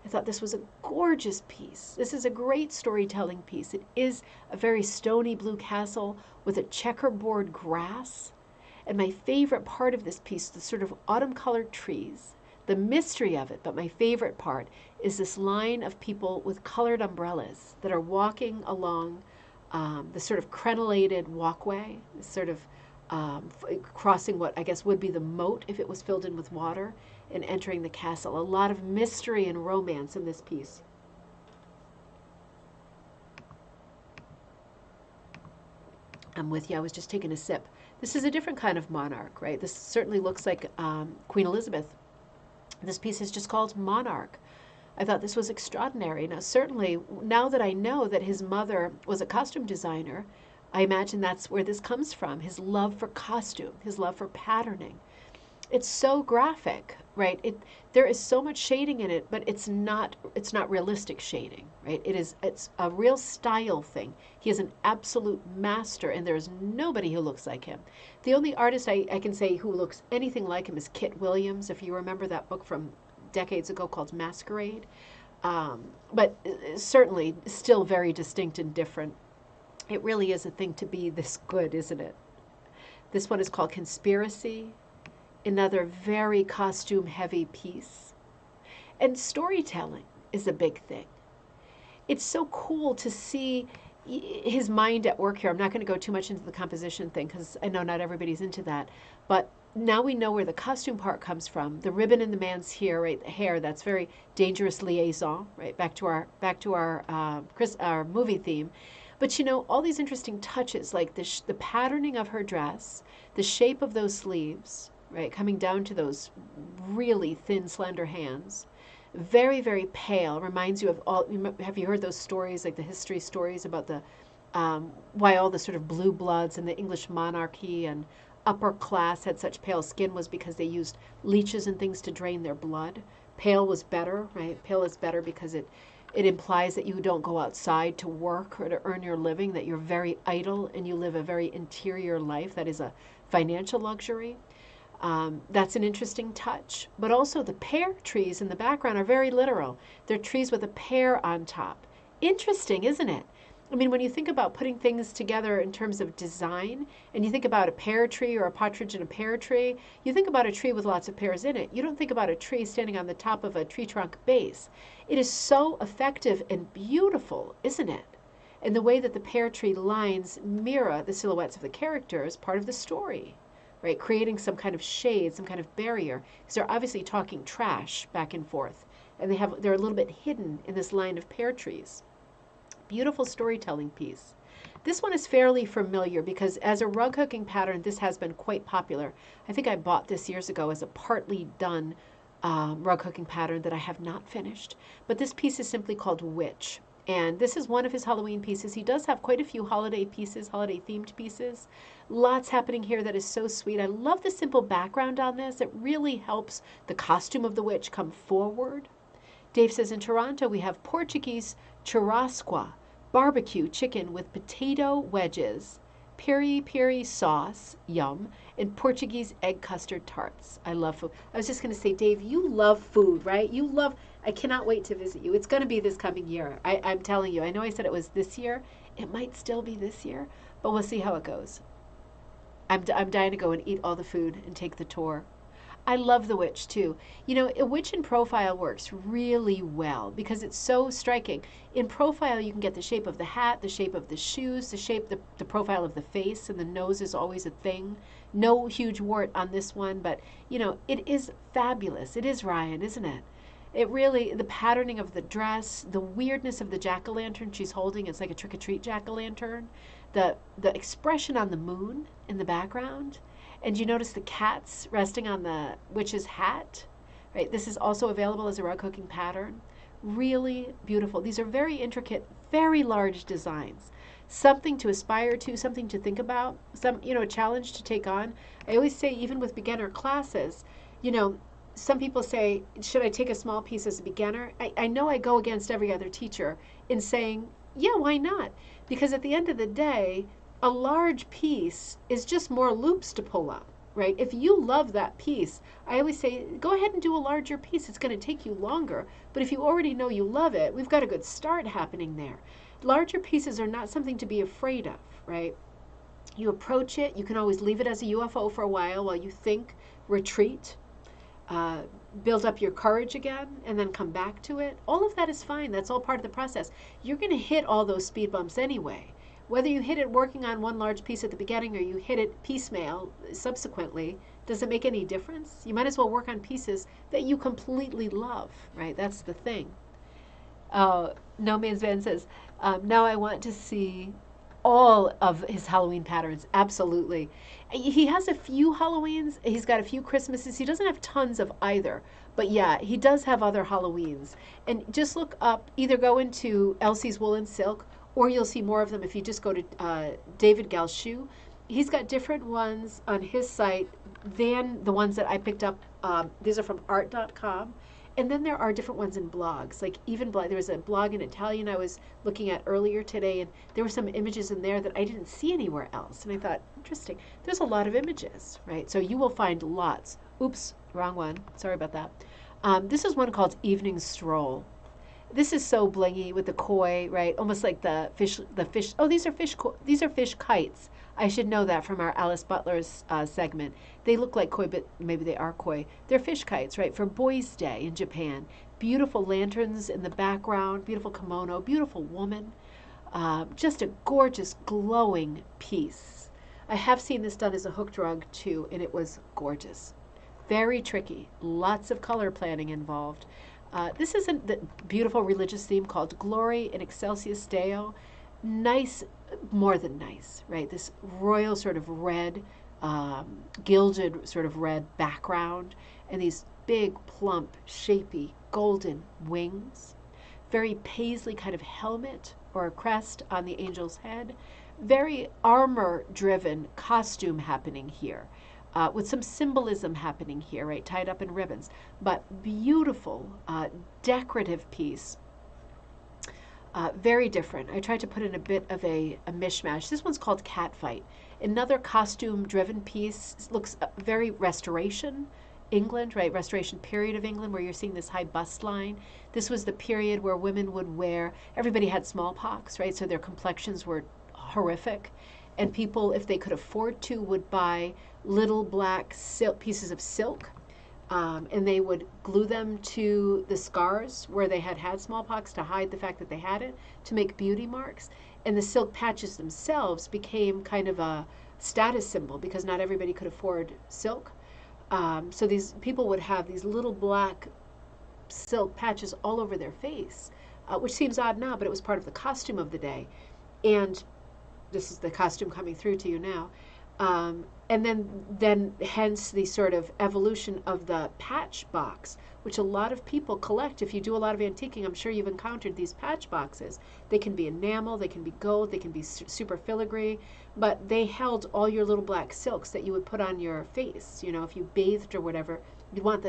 I thought this was a gorgeous piece. This is a great storytelling piece. It is a very stony blue castle with a checkerboard grass. And my favorite part of this piece, the sort of autumn-colored trees, the mystery of it, but my favorite part is this line of people with colored umbrellas that are walking along the sort of crenellated walkway, sort of crossing what I guess would be the moat if it was filled in with water, and entering the castle. A lot of mystery and romance in this piece. I'm with you. I was just taking a sip. This is a different kind of monarch, right? This certainly looks like Queen Elizabeth. This piece is just called Monarch. I thought this was extraordinary. Now, certainly, now that I know that his mother was a costume designer, I imagine that's where this comes from, his love for costume, his love for patterning. It's so graphic, right? There is so much shading in it, but it's not realistic shading, right? It's a real style thing. He is an absolute master, and there's nobody who looks like him. The only artist I can say who looks anything like him is Kit Williams, if you remember that book from decades ago called Masquerade, but certainly still very distinct and different. It really is a thing to be this good, isn't it? This one is called Conspiracy, another very costume heavy piece. And storytelling is a big thing. It's so cool to see his mind at work here. I'm not going to go too much into the composition thing because I know not everybody's into that, but now we know where the costume part comes from. The ribbon in the man's hair, right? The hair, that's very Dangerous Liaison, right? Back to our movie theme. But you know, all these interesting touches, like the patterning of her dress, the shape of those sleeves, right? Coming down to those really thin, slender hands. Very, very pale. Reminds you of all. Have you heard those stories, like the history stories about the why all the sort of blue bloods and the English monarchy and upper class had such pale skin was because they used leeches and things to drain their blood. Pale was better, right? Pale is better because it implies that you don't go outside to work or to earn your living, that you're very idle and you live a very interior life that is a financial luxury. That's an interesting touch. But also the pear trees in the background are very literal. They're trees with a pear on top. Interesting, isn't it? I mean, when you think about putting things together in terms of design, and you think about a pear tree or a partridge in a pear tree, you think about a tree with lots of pears in it. You don't think about a tree standing on the top of a tree trunk base. It is so effective and beautiful, isn't it? And the way that the pear tree lines mirror the silhouettes of the characters, part of the story, right? Creating some kind of shade, some kind of barrier, because they're obviously talking trash back and forth, and they're a little bit hidden in this line of pear trees. Beautiful storytelling piece. This one is fairly familiar because as a rug hooking pattern, this has been quite popular. I think I bought this years ago as a partly done rug hooking pattern that I have not finished. But this piece is simply called Witch. And this is one of his Halloween pieces. He does have quite a few holiday pieces, holiday themed pieces. Lots happening here that is so sweet. I love the simple background on this. It really helps the costume of the witch come forward. Dave says in Toronto we have Portuguese churrasco, barbecue chicken with potato wedges, peri-peri sauce, yum, and Portuguese egg custard tarts. I love food. I was just going to say, Dave, you love food, right? I cannot wait to visit you. It's going to be this coming year. I'm telling you. I know I said it was this year. It might still be this year, but we'll see how it goes. I'm dying to go and eat all the food and take the tour. I love the witch too. You know, a witch in profile works really well because it's so striking. In profile, you can get the shape of the hat, the shape of the shoes, the profile of the face, and the nose is always a thing. No huge wart on this one, but you know, it is fabulous. It is Ryan, isn't it? It really, the patterning of the dress, the weirdness of the jack-o'-lantern she's holding, it's like a trick-or-treat jack-o'-lantern. The expression on the moon in the background. And you notice the cats resting on the witch's hat, right? This is also available as a rug hooking pattern. Really beautiful. These are very intricate, very large designs. Something to aspire to, something to think about, a challenge to take on. I always say, even with beginner classes, some people say, should I take a small piece as a beginner? I know I go against every other teacher in saying, yeah, why not? Because at the end of the day, a large piece is just more loops to pull up, right? If you love that piece, I always say, go ahead and do a larger piece. It's going to take you longer, but if you already know you love it, we've got a good start happening there. Larger pieces are not something to be afraid of, right? You approach it, you can always leave it as a UFO for a while you think, retreat, build up your courage again, and then come back to it. All of that is fine. That's all part of the process. You're going to hit all those speed bumps anyway. Whether you hit it working on one large piece at the beginning or you hit it piecemeal subsequently, does it make any difference? You might as well work on pieces that you completely love, right? That's the thing. No Man's Van says, now I want to see all of his Halloween patterns. Absolutely. He has a few Halloweens. He's got a few Christmases. He doesn't have tons of either. But yeah, he does have other Halloweens. And just look up, either go into Elsie's Wool and Silk, or you'll see more of them if you just go to David Galchu. He's got different ones on his site than the ones that I picked up. These are from art.com. And then there are different ones in blogs, like even there was a blog in Italian I was looking at earlier today, and there were some images in there that I didn't see anywhere else. And I thought, interesting. There's a lot of images, right? So you will find lots. Oops, wrong one. Sorry about that. This is one called Evening Stroll. This is so blingy with the koi, right? Almost like the fish. Oh, these are fish kites. I should know that from our Alice Butler's segment. They look like koi, but maybe they are koi. They're fish kites, right? For Boys' Day in Japan. Beautiful lanterns in the background, beautiful kimono, beautiful woman. Just a gorgeous, glowing piece. I have seen this done as a hooked rug too, and it was gorgeous. Very tricky. Lots of color planning involved. This is a beautiful religious theme called Glory in Excelsis Deo. Nice, more than nice, right? This royal sort of red, gilded sort of red background, and these big, plump, shapy, golden wings. Very paisley kind of helmet or a crest on the angel's head. Very armor-driven costume happening here. With some symbolism happening here, right, tied up in ribbons. But beautiful, decorative piece. Very different. I tried to put in a bit of a mishmash. This one's called Catfight. Another costume-driven piece. Looks very Restoration England, right, Restoration period of England, where you're seeing this high bust line. This was the period where women would wear, everybody had smallpox, right, so their complexions were horrific. And people, if they could afford to, would buy little black pieces of silk, and they would glue them to the scars where they had smallpox to hide the fact that they had it, to make beauty marks. And the silk patches themselves became kind of a status symbol because not everybody could afford silk. So these people would have these little black silk patches all over their face, which seems odd now, but it was part of the costume of the day. And this is the costume coming through to you now. And then hence the sort of evolution of the patch box, which a lot of people collect. If you do a lot of antiquing, I'm sure you've encountered these patch boxes. They can be enamel, they can be gold, they can be super filigree, but they held all your little black silks that you would put on your face. You know, if you bathed or whatever, you'd want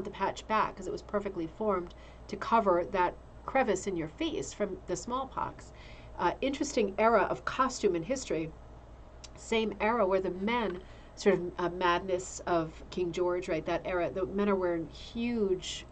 the patch back because it was perfectly formed to cover that crevice in your face from the smallpox. Interesting era of costume in history. Same era where the men, sort of madness of King George, right? That era, the men are wearing huge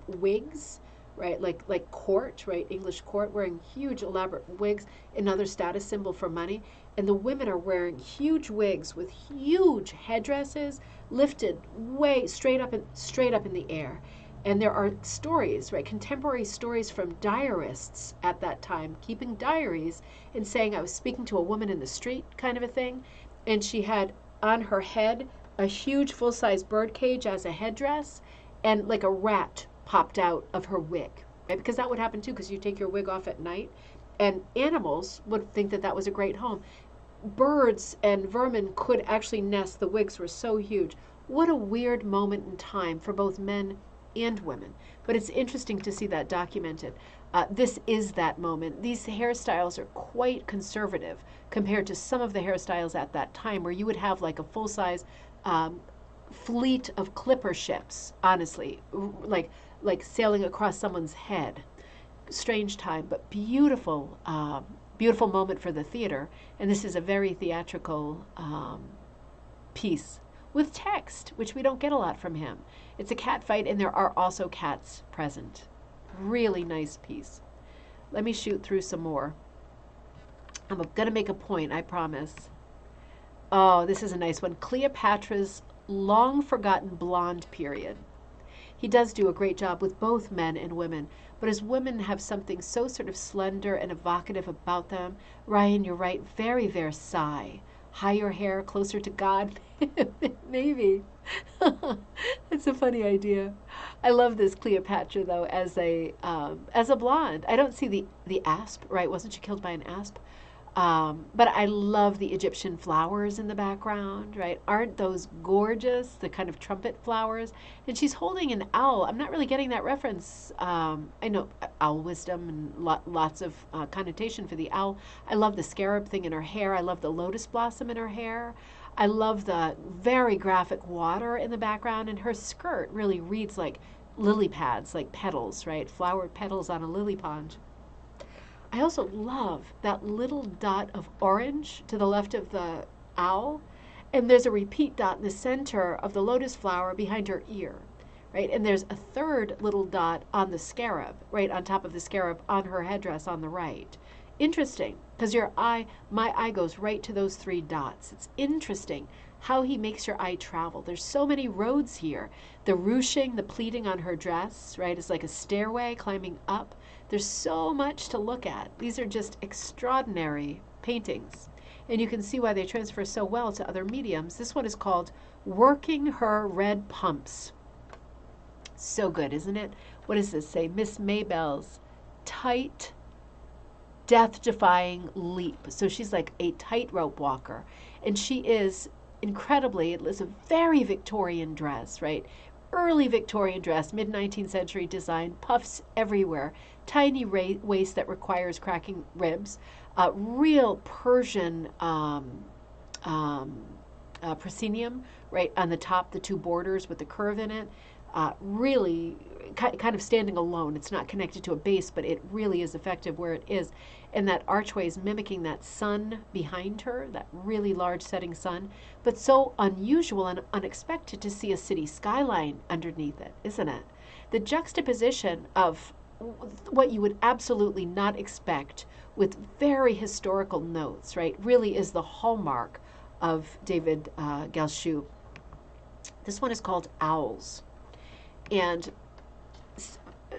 wigs, right? Like court, right? English court, wearing huge elaborate wigs, another status symbol for money. And the women are wearing huge wigs with huge headdresses, lifted way straight up in the air. And there are stories, right, contemporary stories from diarists at that time, keeping diaries and saying, I was speaking to a woman in the street kind of a thing, and she had on her head a huge full-size bird cage as a headdress and like a rat popped out of her wig, right? Because that would happen too, because you take your wig off at night, and animals would think that that was a great home. Birds and vermin could actually nest. The wigs were so huge. What a weird moment in time for both men and women. But it's interesting to see that documented. This is that moment. These hairstyles are quite conservative compared to some of the hairstyles at that time, where you would have like a full-size fleet of clipper ships, honestly, like sailing across someone's head. Strange time, but beautiful, beautiful moment for the theater. And this is a very theatrical piece with text, which we don't get a lot from him. It's a cat fight, and there are also cats present. Really nice piece. Let me shoot through some more. I'm going to make a point, I promise. Oh, this is a nice one. Cleopatra's long forgotten blonde period. He does do a great job with both men and women, but his women have something so sort of slender and evocative about them. Ryan, you're right, very Versailles. Higher hair, closer to God, maybe. It's a funny idea. I love this Cleopatra though as a blonde. I don't see the asp, right? Wasn't she killed by an asp? But I love the Egyptian flowers in the background, right? Aren't those gorgeous? The kind of trumpet flowers. And she's holding an owl. I'm not really getting that reference. I know owl wisdom and lots of connotation for the owl. I love the scarab thing in her hair. I love the lotus blossom in her hair. I love the very graphic water in the background. And her skirt really reads like lily pads, like petals, right? Flowered petals on a lily pond. I also love that little dot of orange to the left of the owl, and there's a repeat dot in the center of the lotus flower behind her ear, right? And there's a third little dot on the scarab, right on top of the scarab on her headdress on the right. Interesting, because my eye goes right to those three dots. It's interesting how he makes your eye travel. There's so many roads here. The ruching, the pleating on her dress, right, is like a stairway climbing up. There's so much to look at. These are just extraordinary paintings. And you can see why they transfer so well to other mediums. This one is called Working Her Red Pumps. So good, isn't it? What does this say? Miss Maybell's tight, death-defying leap. So she's like a tightrope walker. And she is incredibly, it was a very Victorian dress, right? Early Victorian dress, mid-19th century design, puffs everywhere, tiny waist that requires cracking ribs, real Persian proscenium, right, on the top, the two borders with the curve in it, really kind of standing alone. It's not connected to a base, but it really is effective where it is. And that archway is mimicking that sun behind her, that really large setting sun, but so unusual and unexpected to see a city skyline underneath it, isn't it? The juxtaposition of what you would absolutely not expect with very historical notes, right, really is the hallmark of David Galchu. This one is called Owls. And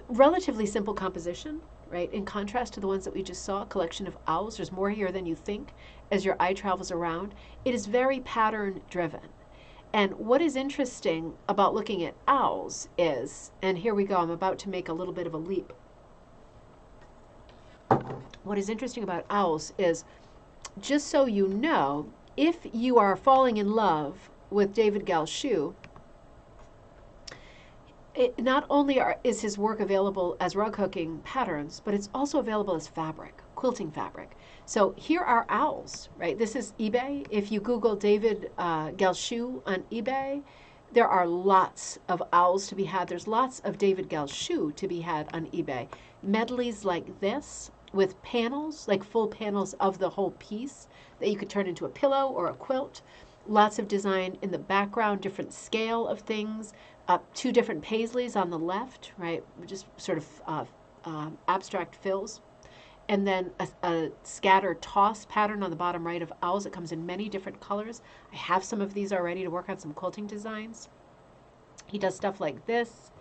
relatively simple composition, right? In contrast to the ones that we just saw, a collection of owls. There's more here than you think as your eye travels around. It is very pattern driven. And what is interesting about looking at owls is, and here we go, I'm about to make a little bit of a leap. What is interesting about owls is, just so you know, if you are falling in love with David Galchu, not only is his work available as rug hooking patterns, but it's also available as fabric, quilting fabric. So here are owls, right? This is eBay. If you Google David Galchu on eBay, there are lots of owls to be had. There's lots of David Galchu to be had on eBay. Medleys like this with panels, like full panels of the whole piece that you could turn into a pillow or a quilt. Lots of design in the background, different scale of things. Two different paisleys on the left, right, just sort of abstract fills. And then a scatter toss pattern on the bottom right of owls. It comes in many different colors. I have some of these already to work on some quilting designs. He does stuff like this.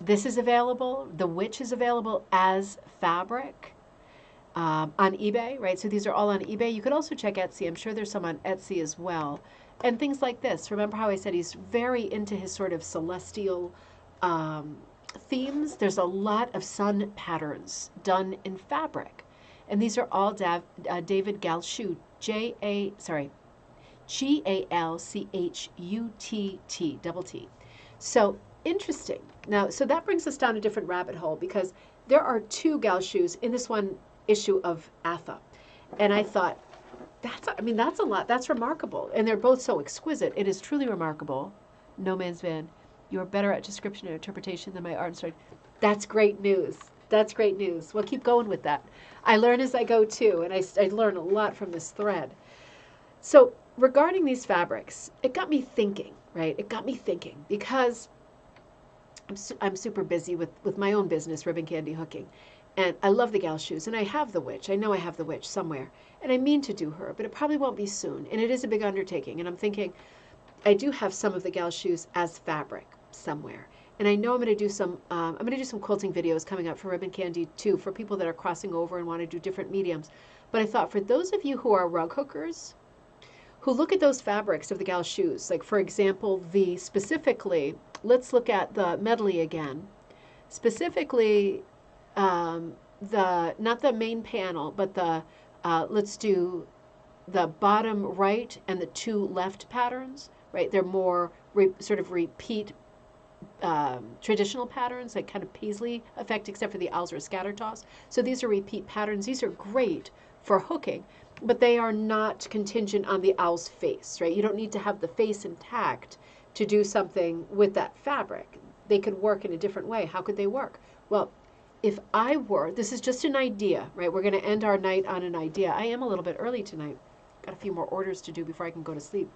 This is available. The Witch is available as fabric on eBay, right? So these are all on eBay. You could also check Etsy. I'm sure there's some on Etsy as well. And things like this. Remember how I said he's very into his sort of celestial themes, there's a lot of sun patterns done in fabric. And these are all David Galchu, Galchutt, double T. So interesting. Now, so that brings us down a different rabbit hole because there are two Galchus in this one issue of ATHA. And I thought, that's a lot. That's remarkable. And they're both so exquisite. It is truly remarkable. No Man's Van, you're better at description and interpretation than my art and story. That's great news. That's great news. Well, keep going with that. I learn as I go too, and I learn a lot from this thread. So regarding these fabrics, it got me thinking, right? It got me thinking because I'm super busy with my own business, ribbon candy hooking. And I love the Galchus, and I have the witch. I know I have the witch somewhere. And I mean to do her, but it probably won't be soon. And it is a big undertaking. And I'm thinking, I do have some of the Galchus as fabric somewhere. And I know I'm going to do some quilting videos coming up for Ribbon Candy too, for people that are crossing over and want to do different mediums. But I thought for those of you who are rug hookers, who look at those fabrics of the Galchus, like for example, specifically, let's look at the medley again. Specifically, not the main panel, but let's do the bottom right and the two left patterns, right? They're more sort of repeat traditional patterns, like kind of paisley effect, except for the owls or scatter toss. So these are repeat patterns. These are great for hooking, but they are not contingent on the owl's face, right? You don't need to have the face intact to do something with that fabric. They could work in a different way. How could they work? Well, if I were, this is just an idea, right? We're going to end our night on an idea. I am a little bit early tonight. Got a few more orders to do before I can go to sleep.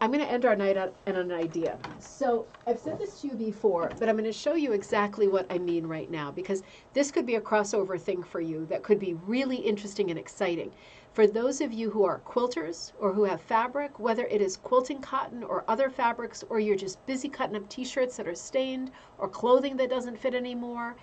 I'm going to end our night on an idea. So I've said this to you before, but I'm going to show you exactly what I mean right now, because this could be a crossover thing for you that could be really interesting and exciting. For those of you who are quilters or who have fabric, whether it is quilting cotton or other fabrics, or you're just busy cutting up t-shirts that are stained or clothing that doesn't fit anymore,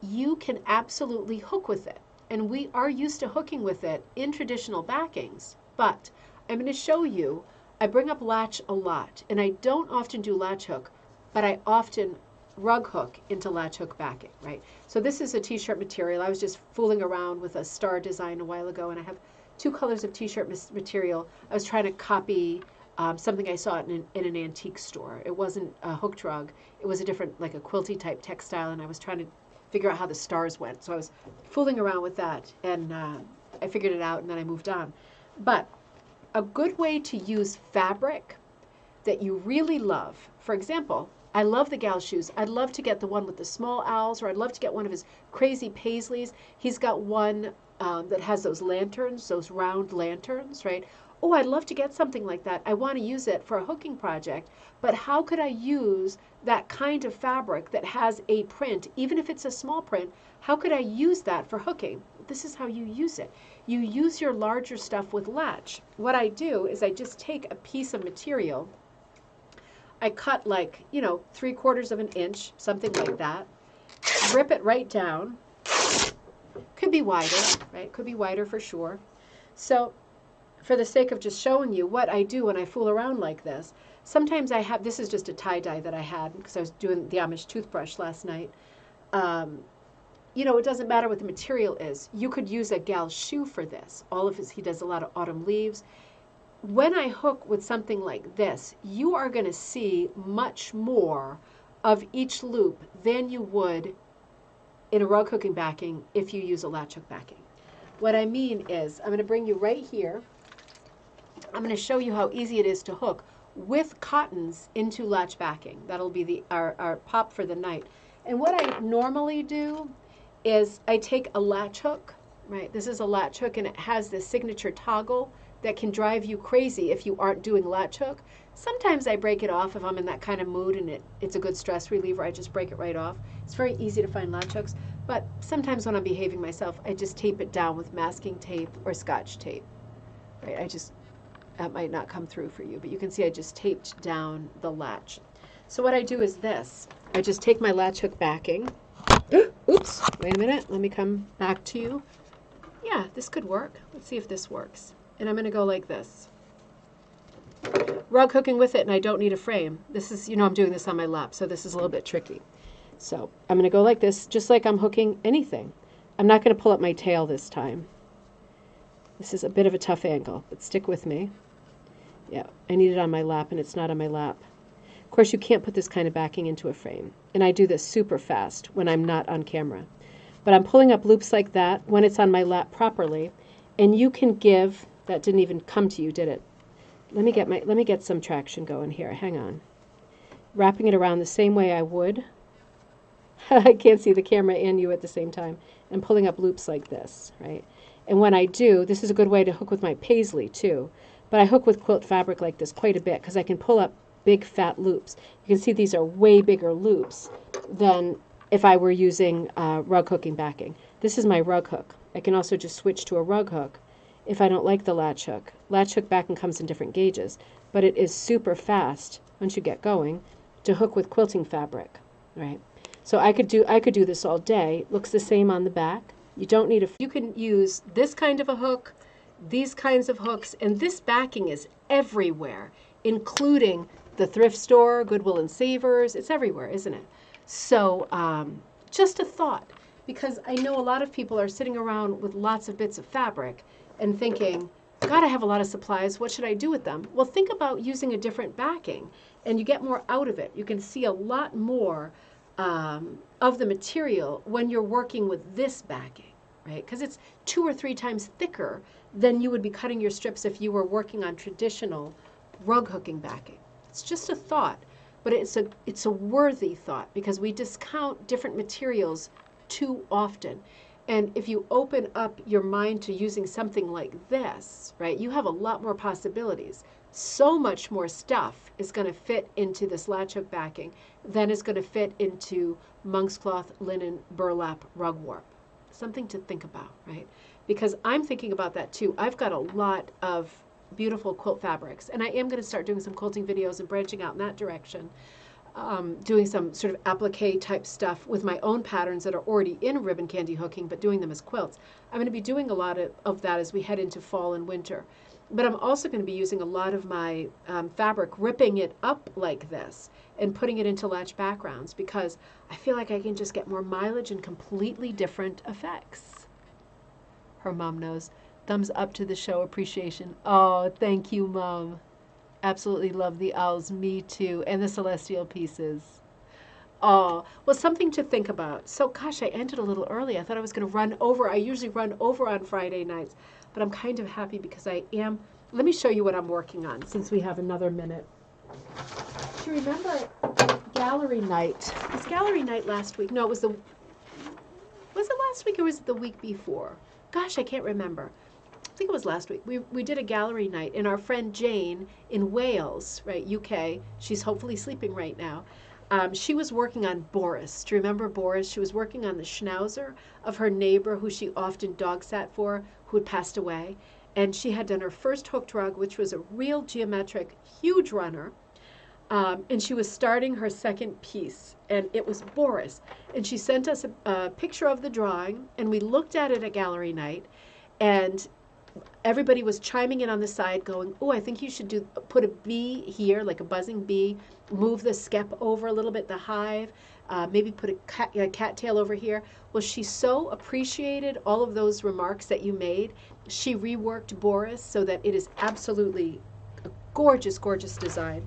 you can absolutely hook with it. And we are used to hooking with it in traditional backings, but I'm going to show you. I bring up latch a lot, and I don't often do latch hook, but I often rug hook into latch hook backing, right? So this is a t-shirt material. I was just fooling around with a star design a while ago, and I have two colors of t-shirt material. I was trying to copy something I saw in an antique store. It wasn't a hooked rug. It was a different, like a quilty type textile, and I was trying to figure out how the stars went. So I was fooling around with that, and I figured it out, and then I moved on. But a good way to use fabric that you really love, for example, I love the Galchus. I'd love to get the one with the small owls, or I'd love to get one of his crazy paisleys. He's got one that has those lanterns, those round lanterns, right? Oh, I'd love to get something like that. I want to use it for a hooking project, but how could I use that kind of fabric that has a print, even if it's a small print? How could I use that for hooking? This is how you use it. You use your larger stuff with latch. What I do is I just take a piece of material. I cut like, 3/4 of an inch, something like that. Rip it right down. Could be wider, right? Could be wider for sure. So for the sake of just showing you what I do when I fool around like this, sometimes I have, this is just a tie-dye that I had because I was doing the Amish toothbrush last night. It doesn't matter what the material is. You could use a Galchu for this. He does a lot of autumn leaves. When I hook with something like this, you are going to see much more of each loop than you would in a rug hooking backing if you use a latch hook backing. What I mean is, I'm going to bring you right here. I'm going to show you how easy it is to hook with cottons into latch backing. That'll be our pop for the night. And what I normally do is I take a latch hook, right? This is a latch hook, and it has this signature toggle that can drive you crazy if you aren't doing latch hook. Sometimes I break it off if I'm in that kind of mood and it's a good stress reliever. I just break it right off. It's very easy to find latch hooks, but sometimes when I'm behaving myself, I just tape it down with masking tape or Scotch tape, right? That might not come through for you, but you can see I just taped down the latch. So what I do is this. I just take my latch hook backing. Oops, wait a minute. Let me come back to you. Yeah, this could work. Let's see if this works. And I'm going to go like this. Rug hooking with it, and I don't need a frame. This is, I'm doing this on my lap, so this is a little bit tricky. So I'm going to go like this, just like I'm hooking anything. I'm not going to pull up my tail this time. This is a bit of a tough angle, but stick with me. Yeah, I need it on my lap, and it's not on my lap. Of course, you can't put this kind of backing into a frame, and I do this super fast when I'm not on camera. But I'm pulling up loops like that when it's on my lap properly, and you can give, that didn't even come to you, did it? Let me get some traction going here. Hang on. Wrapping it around the same way I would. I can't see the camera and you at the same time. And pulling up loops like this, right? And when I do, this is a good way to hook with my paisley too. But I hook with quilt fabric like this quite a bit because I can pull up big fat loops. You can see these are way bigger loops than if I were using rug hooking backing. This is my rug hook. I can also just switch to a rug hook if I don't like the latch hook. Latch hook backing comes in different gauges, but it is super fast once you get going to hook with quilting fabric, right? So I could do this all day. Looks the same on the back. You don't need you can use this kind of a hook, these kinds of hooks, and this backing is everywhere, including the thrift store, Goodwill and Savers. It's everywhere, isn't it? So just a thought, because I know a lot of people are sitting around with lots of bits of fabric and thinking, God, I have a lot of supplies. What should I do with them? Well, think about using a different backing, and you get more out of it. You can see a lot more of the material when you're working with this backing, right? Because it's 2 or 3 times thicker than you would be cutting your strips if you were working on traditional rug hooking backing. It's just a thought, but it's a worthy thought because we discount different materials too often. And if you open up your mind to using something like this, right, you have a lot more possibilities. So much more stuff is going to fit into this latch hook backing than is going to fit into monk's cloth, linen, burlap, rug warp. Something to think about, right? Because I'm thinking about that too. I've got a lot of beautiful quilt fabrics, and I am going to start doing some quilting videos and branching out in that direction. Doing some sort of applique type stuff with my own patterns that are already in ribbon candy hooking, but doing them as quilts. I'm going to be doing a lot of that as we head into fall and winter. But I'm also going to be using a lot of my fabric, ripping it up like this and putting it into latch backgrounds because I feel like I can just get more mileage and completely different effects. Her mom knows. Thumbs up to the show appreciation. Oh, thank you, Mom. Absolutely love the owls. Me too. And the celestial pieces. Oh, well, something to think about. So, gosh, I ended a little early. I thought I was going to run over. I usually run over on Friday nights, but I'm kind of happy because I am. Let me show you what I'm working on since we have another minute. Do you remember gallery night? Was gallery night last week? No, was it last week or was it the week before? Gosh, I can't remember. I think it was last week. We did a gallery night, and our friend Jane in Wales, right, UK, she's hopefully sleeping right now. She was working on Boris. Do you remember Boris? She was working on the schnauzer of her neighbor who she often dog sat for, who had passed away. And she had done her first hooked rug, which was a real geometric, huge runner. And she was starting her second piece, and it was Boris. And she sent us a picture of the drawing, and we looked at it at gallery night, and everybody was chiming in on the side going, oh, I think you should put a bee here, like a buzzing bee, move the skep over a little bit, the hive, maybe put a cattail over here. Well, she so appreciated all of those remarks that you made. She reworked Boris so that it is absolutely a gorgeous, gorgeous design.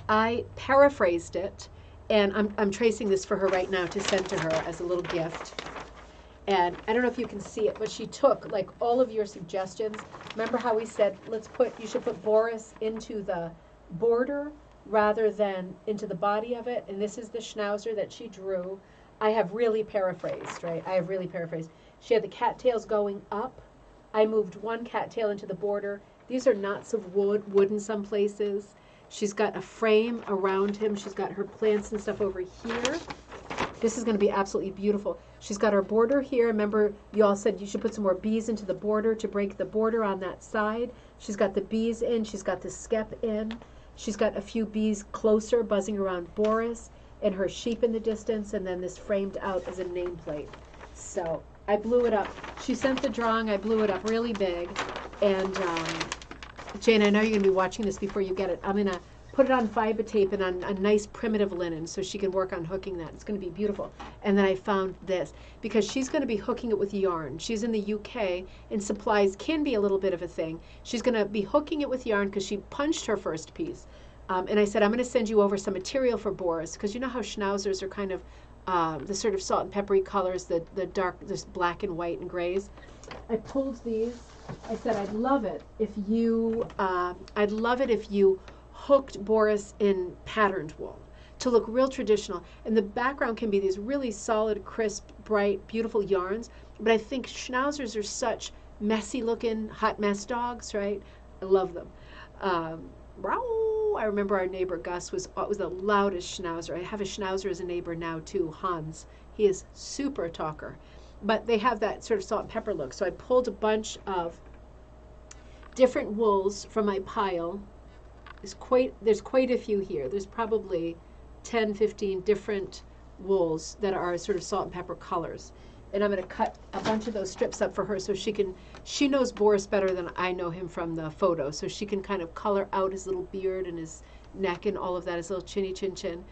I paraphrased it, and I'm tracing this for her right now to send to her as a little gift. And I don't know if you can see it, but she took like all of your suggestions. Remember how we said, you should put Boris into the border rather than into the body of it. And this is the schnauzer that she drew. I have really paraphrased, right? I have really paraphrased. She had the cattails going up. I moved one cattail into the border. These are knots of wood in some places. She's got a frame around him. She's got her plants and stuff over here. This is going to be absolutely beautiful. She's got her border here. Remember, you all said you should put some more bees into the border to break the border on that side. She's got the bees in. She's got the skep in. She's got a few bees closer buzzing around Boris and her sheep in the distance, and then this framed out as a nameplate. So I blew it up. She sent the drawing. I blew it up really big. And Jane, I know you're going to be watching this before you get it. I'm going to put it on fiber tape and on a nice primitive linen so she can work on hooking that. It's going to be beautiful. And then I found this because she's going to be hooking it with yarn. She's in the UK and supplies can be a little bit of a thing. She's going to be hooking it with yarn because she punched her first piece. And I said, I'm going to send you over some material for Boris because you know how schnauzers are kind of the sort of salt and peppery colors, the dark, this black and white and grays. I pulled these. I said, I'd love it if you hooked Boris in patterned wool to look real traditional. And the background can be these really solid, crisp, bright, beautiful yarns. But I think schnauzers are such messy looking, hot mess dogs, right? I love them. I remember our neighbor Gus was the loudest schnauzer. I have a schnauzer as a neighbor now too, Hans. He is super talker. But they have that sort of salt and pepper look. So I pulled a bunch of different wools from my pile. There's quite a few here. There's probably 10, 15 different wools that are sort of salt and pepper colors. And I'm going to cut a bunch of those strips up for her so she knows Boris better than I know him from the photo. So she can kind of color out his little beard and his neck and all of that, his little chinny chin chin.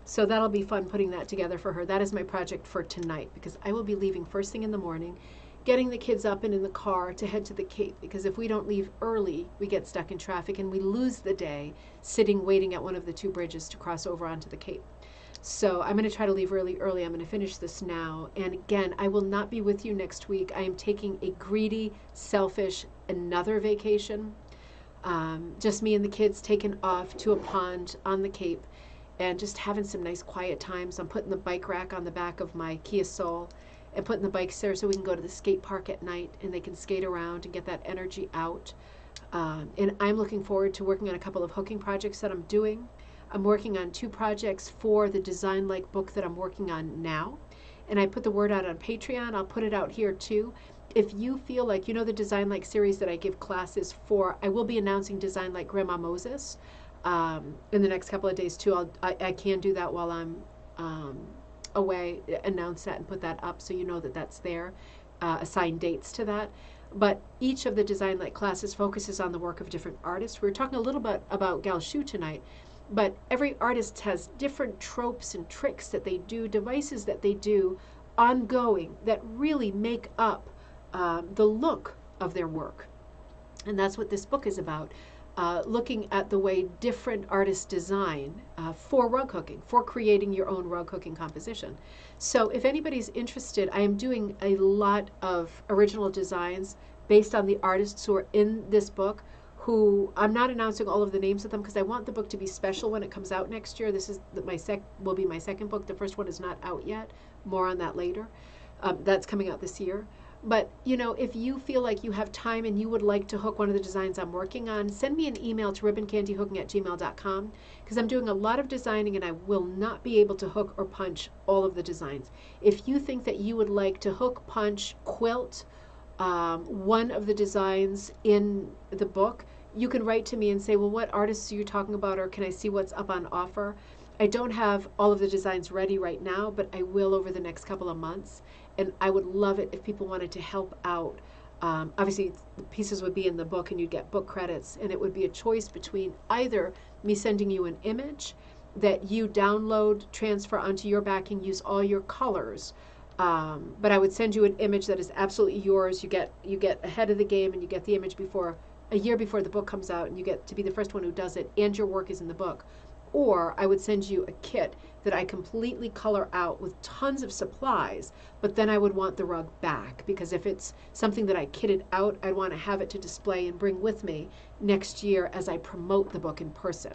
So that'll be fun putting that together for her. That is my project for tonight because I will be leaving first thing in the morning, getting the kids up and in the car to head to the Cape, because if we don't leave early, we get stuck in traffic and we lose the day sitting waiting at one of the two bridges to cross over onto the Cape. So I'm going to try to leave really early. I'm going to finish this now. And again, I will not be with you next week. I am taking a greedy, selfish, another vacation. Just me and the kids taken off to a pond on the Cape and just having some nice quiet times. I'm putting the bike rack on the back of my Kia Soul and putting the bikes there so we can go to the skate park at night and they can skate around and get that energy out. And I'm looking forward to working on a couple of hooking projects that I'm doing. I'm working on 2 projects for the Design Like book that I'm working on now. And I put the word out on Patreon. I'll put it out here too. If you feel like, you know, the Design Like series that I give classes for, I will be announcing Design Like Grandma Moses in the next couple of days too. I can do that while I'm away, announce that and put that up so you know that that's there, assign dates to that. But each of the Design Like classes focuses on the work of different artists. We were talking a little bit about Galchu tonight, but every artist has different tropes and tricks that they do, devices that they do ongoing that really make up the look of their work. And that's what this book is about. Looking at the way different artists design for rug hooking, for creating your own rug hooking composition. So if anybody's interested, I am doing a lot of original designs based on the artists who are in this book, who I'm not announcing all of the names of them because I want the book to be special when it comes out next year. This is will be my second book. The first one is not out yet. More on that later. That's coming out this year. But, you know, if you feel like you have time and you would like to hook one of the designs I'm working on, send me an email to ribboncandyhooking@gmail.com because I'm doing a lot of designing and I will not be able to hook or punch all of the designs. If you think that you would like to hook, punch, quilt one of the designs in the book, you can write to me and say, well, what artists are you talking about, or can I see what's up on offer? I don't have all of the designs ready right now, but I will over the next couple of months. And I would love it if people wanted to help out. Obviously, the pieces would be in the book and you'd get book credits. And it would be a choice between either me sending you an image that you download, transfer onto your backing, use all your colors. But I would send you an image that is absolutely yours. You get ahead of the game and you get the image a year before the book comes out, and you get to be the first one who does it, and your work is in the book. Or I would send you a kit that I completely color out with tons of supplies, but then I would want the rug back, because if it's something that I kitted out, I'd want to have it to display and bring with me next year as I promote the book in person.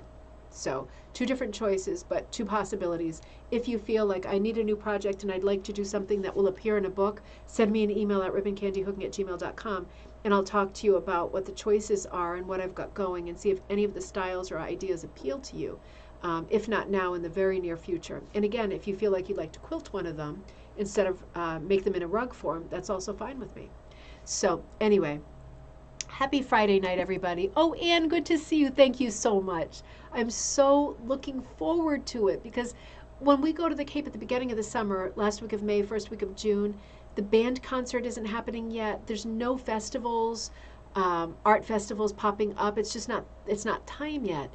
So 2 different choices, but 2 possibilities. If you feel like I need a new project and I'd like to do something that will appear in a book, send me an email at ribboncandyhooking@gmail.com and I'll talk to you about what the choices are and what I've got going and see if any of the styles or ideas appeal to you. If not now, in the very near future. And again, if you feel like you'd like to quilt one of them instead of make them in a rug form, that's also fine with me. So anyway, happy Friday night, everybody. Oh, Anne, good to see you. Thank you so much. I'm so looking forward to it, because when we go to the Cape at the beginning of the summer, last week of May, first week of June, the band concert isn't happening yet. There's no festivals, art festivals popping up. It's not time yet.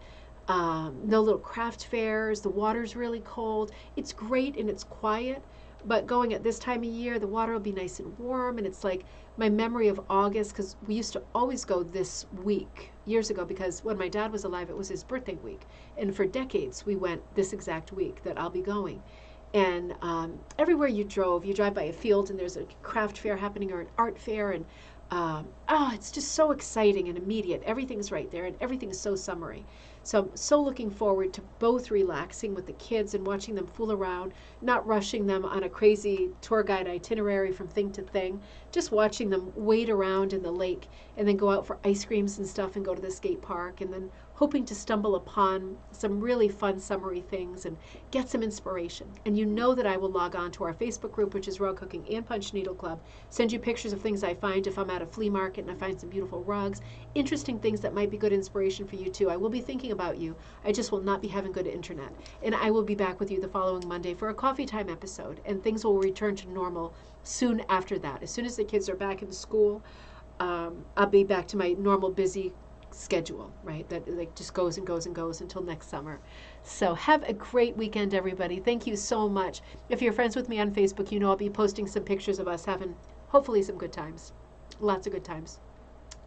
No little craft fairs. The water's really cold. It's great and it's quiet, but going at this time of year, the water will be nice and warm. And it's like my memory of August, because we used to always go this week years ago, because when my dad was alive, it was his birthday week. And for decades, we went this exact week that I'll be going. And everywhere you drive by a field and there's a craft fair happening or an art fair, and it's just so exciting and immediate. Everything's right there and everything's so summery. So I'm so looking forward to both relaxing with the kids and watching them fool around, not rushing them on a crazy tour guide itinerary from thing to thing, just watching them wade around in the lake and then go out for ice creams and stuff and go to the skate park, and then hoping to stumble upon some really fun summery things and get some inspiration. And you know that I will log on to our Facebook group, which is Rug Cooking and Punch Needle Club, send you pictures of things I find if I'm at a flea market and I find some beautiful rugs, interesting things that might be good inspiration for you too. I will be thinking about you. I just will not be having good internet. And I will be back with you the following Monday for a coffee time episode, and things will return to normal soon after that. As soon as the kids are back in school, I'll be back to my normal busy schedule, right? That like just goes and goes and goes until next summer. So have a great weekend, everybody. Thank you so much. If you're friends with me on Facebook, you know I'll be posting some pictures of us having hopefully some good times. Lots of good times.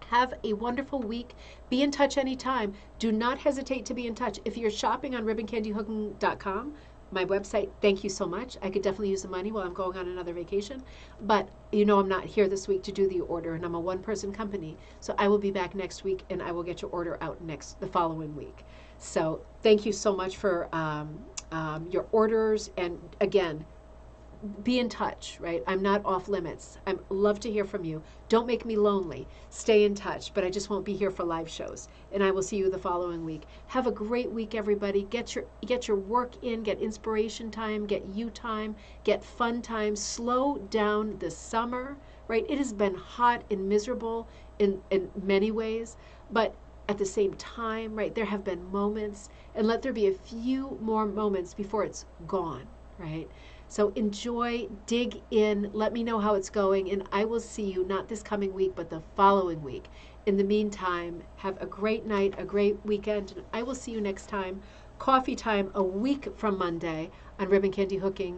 Have a wonderful week. Be in touch anytime. Do not hesitate to be in touch. If you're shopping on ribboncandyhooking.com, my website, thank you so much. I could definitely use the money while I'm going on another vacation. But you know I'm not here this week to do the order, and I'm a one-person company. So I will be back next week, and I will get your order out the following week. So thank you so much for your orders. And again, be in touch, right? I'm not off limits. I love to hear from you. Don't make me lonely. Stay in touch, but I just won't be here for live shows. And I will see you the following week. Have a great week, everybody. Get your work in, get inspiration time, get you time, get fun time. Slow down the summer, right? It has been hot and miserable in many ways, but at the same time, right, there have been moments, and let there be a few more moments before it's gone, right? So enjoy, dig in, let me know how it's going, and I will see you not this coming week, but the following week. In the meantime, have a great night, a great weekend, and I will see you next time. Coffee time a week from Monday on Ribbon Candy Hooking.